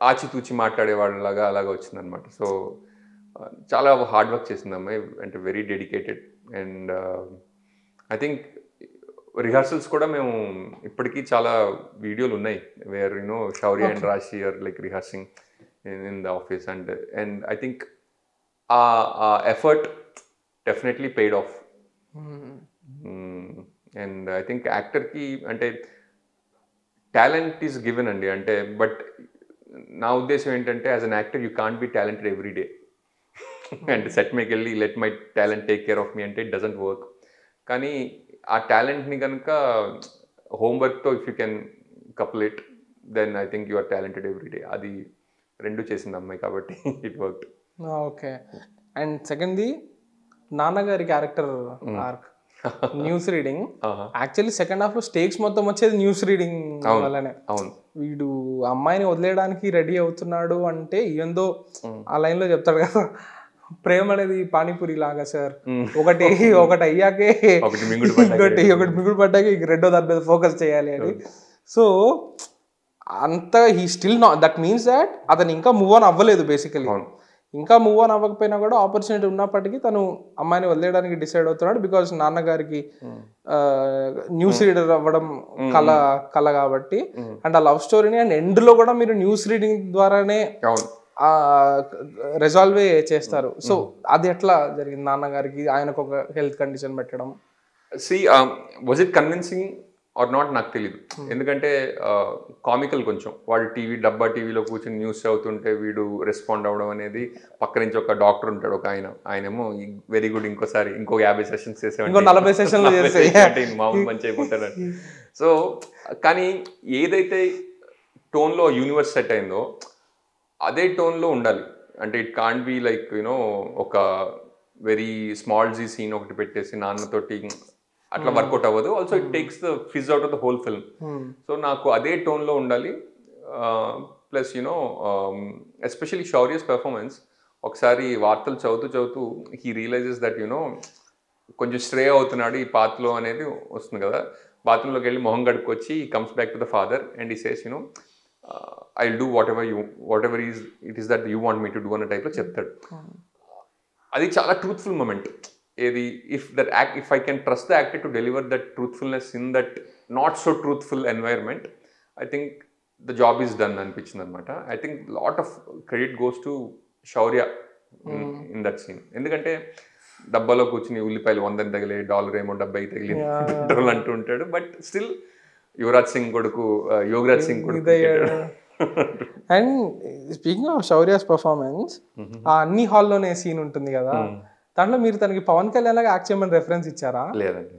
ఆచితూచి మాట్లాడేవాళ్ళలాగా అలాగా వచ్చిందనమాట. సో చాలా హార్డ్ వర్క్ చేసింది అమ్మాయి, అంటే very dedicated. And I think rehearsals కూడా మేము ఇప్పటికీ చాలా వీడియోలు ఉన్నాయి where you know Shaurya and Raashi are like rehearsing in the office. And I think ఆ effort definitely paid off. And I think యాక్టర్కి అంటే టాలెంట్ ఈజ్ గివెన్ అండి, అంటే బట్ నా ఉద్దేశం ఏంటంటే as an actor you can't be talented every day. అంటే set మీకి వెళ్ళి let my talent take care of me అంటే ఇట్ డజంట్ వర్క్. కానీ ఆ టాలెంట్ని కనుక హోంవర్క్తో if you can couple it then I think you are talented every day. అది రెండు చేసింది అమ్మాయి కాబట్టి ఇట్ వర్క్. ఓకే. అండ్ సెకండ్ది నాన్నగారి character arc news reading. Actually second half లో స్టేక్స్ మొత్తం వచ్చేది న్యూస్ రీడింగ్ వల్లనే. వీడు అమ్మాయిని వదిలేయడానికి రెడీ అవుతున్నాడు అంటే ఏందో ఆ లైన్ లో చెప్తాడు కదా, ప్రేమ అనేది పానీపూరి లాగా సార్, ఒకటి అయ్యాకే ఒకటి మిగుడు పడ్డాక రెండో దాని మీద ఫోకస్ చేయాలి అని. సో అంత he still not, that means that అతను ఇంకా మూవ్ ఆన్ అవ్వలేదు బేసికలీ. ఇంకా మూవ్ ఆన్ అవ్వకపోయినా కూడా ఆపర్చునిటీ ఉన్నప్పటికీ తను అమ్మాయిని వదిలేయడానికి డిసైడ్ అవుతున్నాడు. బికాస్ నాన్నగారికి న్యూస్ రీడర్ అవ్వడం కళ కాబట్టి. అండ్ ఆ లవ్ స్టోరీని అండ్ ఎండ్ లో కూడా మీరు న్యూస్ రీడింగ్ ద్వారానే రిజాల్వ్ చేస్తారు. సో అది ఎట్లా జరిగింది నాన్నగారికి, ఆయనకు ఒక హెల్త్ కండిషన్ పెట్టడం? Was it convincing or not నాకు తెలీదు. ఎందుకంటే కామికల్ కొంచెం వాళ్ళు డబ్బా టీవీలో కూర్చొని న్యూస్ చదువుతుంటే వీడు రెస్పాండ్ అవ్వడం అనేది, పక్క నుంచి ఒక డాక్టర్ ఉంటాడు ఒక ఆయనేమో వెరీ గుడ్ ఇంకో 50 సెషన్స్ చేసేవాడు, 40 సెషన్లు మామూలు మంచి అయిపోతాడు. సో కానీ ఏదైతే టోన్లో యూనివర్స్ సెట్ అయిందో అదే టోన్లో ఉండాలి. అంటే it can't be like you know ఒక వెరీ స్మాల్ జీ సీన్ ఒకటి పెట్టేసి నాన్నతోటి అట్లా వర్కౌట్ అవ్వదు. Also it takes the fizz out of the whole film. So నాకు అదే టోన్లో ఉండాలి. Plus you know especially Shaurya's performance, ఒకసారి వార్తలు చదువుతూ హీ రియలైజెస్ దట్ యూనో కొంచెం స్ట్రే అవుతున్నాడు ఈ పాత్రలో అనేది వస్తుంది కదా. బాత్రూంలోకి వెళ్ళి మొహం గడుపుకొచ్చి comes back to the father and he says you know I'll do whatever it is that you want me to do అన్న టైప్లో చెప్తాడు. అది చాలా ట్రూత్ఫుల్ మూమెంట్. ఏది if I can trust the actor to deliver that truthfulness in that not so truthful environment, I think the job is done అనిపించింది అనమాట. I think lot of credit goes to Shaurya in that scene. ఎందుకంటే డబ్బాలో కూర్చుని ఉల్లిపాయలు 100 తగిలే, $1 ఏమో 70 తగిలి petrol అంటూ ఉంటాడు. బట్ స్టిల్ యువరాజ్ సింగ్ కొడుకు యోగరాజ్ సింగ్ కొడుకు. అండ్ స్పీకింగ్ ఆఫ్ శౌర్యాస్ పర్ఫార్మెన్స్, ఆ అన్ని హాల్లోనే సీన్ ఉంటుంది కదా, దాంట్లో మీరు తనకి పవన్ కళ్యాణ్ లాగా యాక్ట్ చేయమని రెఫరెన్స్ ఇచ్చారా? లేదండి,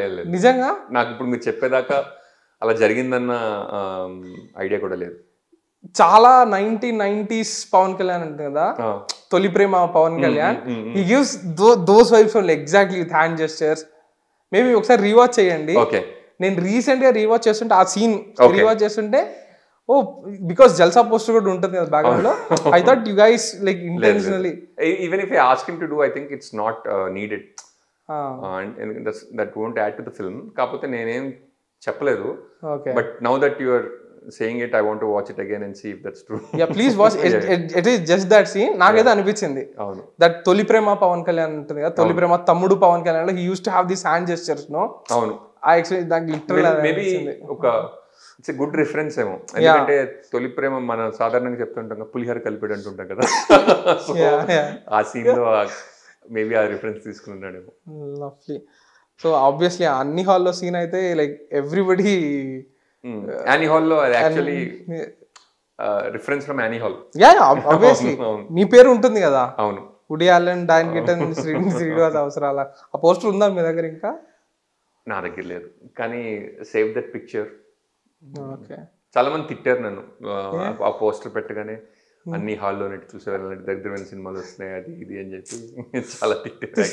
లేదు. నిజంగా నాకు ఇప్పుడు మీరు చెప్పేదాకా అలా జరిగిందన్న ఐడియా కూడా లేదు. చాలా 1990s పవన్ కళ్యాణ్ ఉంటుంది కదా, Tholi Prema Pawan Kalyan, he gives those vibes only exactly with hand gestures. Maybe ఒకసారి రీవాచ్ చేయండి. నేను రీసెంట్ గా రీవాచ్ చేస్తుంటే ఆ సీన్ రీవాచ్ చేస్తుంటే బికాస్ జల్సా పోస్టర్ కూడా ఉంటుంది కదా బ్యాక్గ్రౌండ్ లో, I thought you guys like intentionally. Even if I ask him to do, I think it's not needed and that won't add to the film. కాకపోతే నేనేం చెప్పలేదు. But now that you are saying it, I want to watch it again and see if that's true. Yeah, please watch it. It is just that scene. నాకైతే అనిపించింది that తొలి ప్రేమ పవన్ కళ్యాణ్ ఉంటుంది కదా, తొలి ప్రేమ తమ్ముడు పవన్ కళ్యాణ్ లో he used to have these hand gestures, no? అవును. I actually that literally maybe ఒక it's a good reference ఏమో. ఎందుకంటే తొలి ప్రేమ మనం సాధారణంగా చెప్తుంటాం పులిహోర కలిపాడు అంటుంటాం కదా, ఆ సీన్ లో మేబీ ఆ రిఫరెన్స్ తీసుకున్నాడేమో. లవ్లీ. సో ఆబ్వియస్లీ అన్ని హాల్లో సీన్ అయితే లైక్ ఎవ్రీబడి యానీ హాల్లో అది actually reference from Annie Hall. Yeah obviously మీ పేరు ఉంటుంది కదా. అవును. Woody Allen, Diane Keaton, Srinivas Avasarala ఆ పోస్టర్ ఉందా మీ దగ్గర? ఇంకా నా దగ్గర లేదు, కానీ సేవ్ దట్ పిక్చర్. ఓకే. చాలా మంది తిట్టారు నన్ను ఆ పోస్టర్ పెట్టగానే, అన్ని హాల్లో నెట్టి చూసేవాళ్ళ దరిద్రమైన సినిమాలు వస్తున్నాయి అది ఇది అని చెప్పి చాలా తిట్టారు.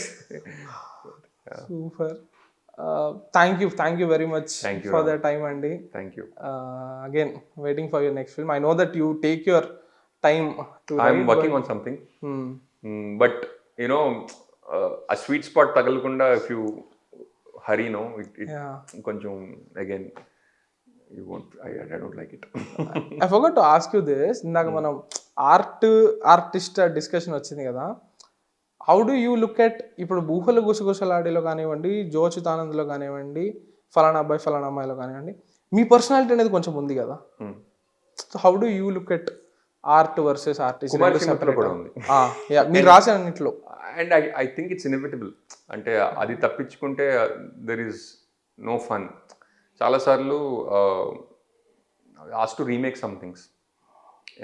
Super. Thank you very much for the time అండి. Thank you. Again waiting for your next film. I know that you take your time to I'm working on something, but you know ఆ స్వీట్ స్పాట్ తగలకుండా if you hurry no it కొంచెం again you won't, I don't like it. I forgot to ask you this. ఇందాక మనం artist discussion వచ్చింది కదా. How do you look at ఇప్పుడు ఊహలు గుసగుసలాడిలో కానివ్వండి, జో అచ్యుతానంద్లో కానివ్వండి, ఫలానా అబ్బాయి ఫలానా అమ్మాయిలో కానివ్వండి, మీ పర్సనాలిటీ అనేది కొంచెం ఉంది కదా. So how do you look at art versus artist? మీరు రాసిన అన్నింటిలో. And I think it's inevitable. అంటే అది తప్పించుకుంటే దెర్ ఈస్ నో ఫన్. చాలాసార్లు as to remake some things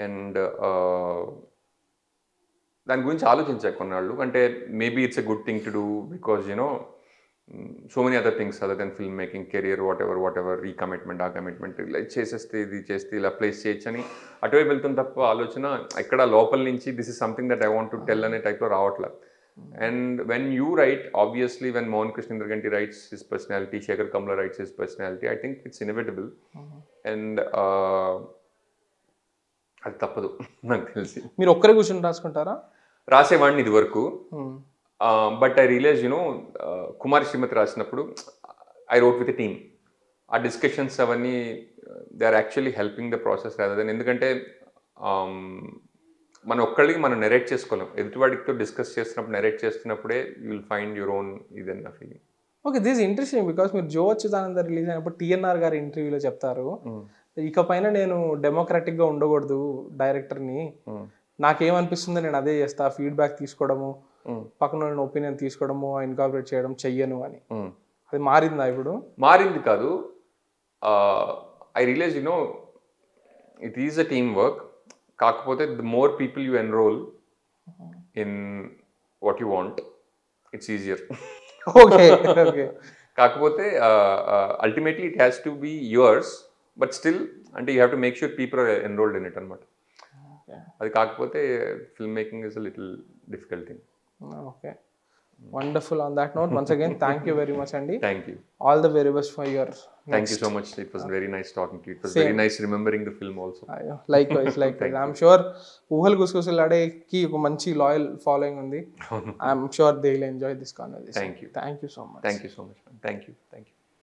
అండ్ దాని గురించి ఆలోచించాను కొన్నాళ్ళు. అంటే maybe it's a good thing to do because you know so many other things other than film making, career, whatever ఈ కమిట్మెంట్ ఆ కమిట్మెంట్ ఇలా చేసేస్తే ఇది చేస్తే ఇలా ప్లేస్ చేయొచ్చు అని అటువైపు వెళ్తుంది తప్ప ఆలోచన ఎక్కడ లోపల నుంచి this is something that I want to tell అనే టైప్లో రావట్లేదు. And when you write, obviously when Mohan Krishna Indraganti writes his personality, Shekhar Kamla writes his personality, I think it's inevitable. And అది తప్పదు నాకు తెలిసి. మీరు ఒక్కరే కూర్చొని రాసుకుంటారా? రాసేవాడిని ఇది వరకు, but I realize you know Kumari Srimathi రాసినప్పుడు I wrote with a team. ఆ డిస్కషన్స్ అవన్నీ they are actually helping the process rather then. ఎందుకంటే మనం ఒక్కళ్ళకి మనం నెరేట్ చేసుకోలేం, ఎదుటివాడితో డిస్కస్ చేస్తున్నప్పుడు నెరేట్ చేస్తున్నప్పుడే you will find your own ఇదన్న feeling. Okay, this interesting because మీరు జో అచ్యుతానంద రిలీజ్ అయినప్పుడు టీఎన్ఆర్ గారి ఇంటర్వ్యూలో చెప్తారు, ఇకపైన నేను డెమోక్రాటిక్గా ఉండకూడదు డైరెక్టర్ని, నాకేమనిపిస్తుందో నేను అదే చేస్తా, ఫీడ్బ్యాక్ తీసుకోవడము, పక్కన ఒపీనియన్ తీసుకోవడము, ఇన్కార్పొరేట్ చేయడం చెయ్యను అని. అది మారిందా ఇప్పుడు? మారింది కాదు. I realize you know it is a team work. కాకపోతే the more people you enroll in what you want it's easier. Okay okay. కాకపోతే ultimately it has to be yours, but still అంటే you have to make sure people are enrolled in it అనమాట. అది కాకపోతే film making is a little difficult thing. Okay, wonderful. On that note, once again thank you very much Andy. Thank you. All the very best for your thank you so much. It was very nice talking to you. It was very nice remembering the film also. Likewise. I'm sure ఊహలు గుసగుసలాడే కి ఒక మంచి loyal following ఉంది. I'm sure they will enjoy this conversation. Thank you. Thank you so much. Thank you so much. Thank you.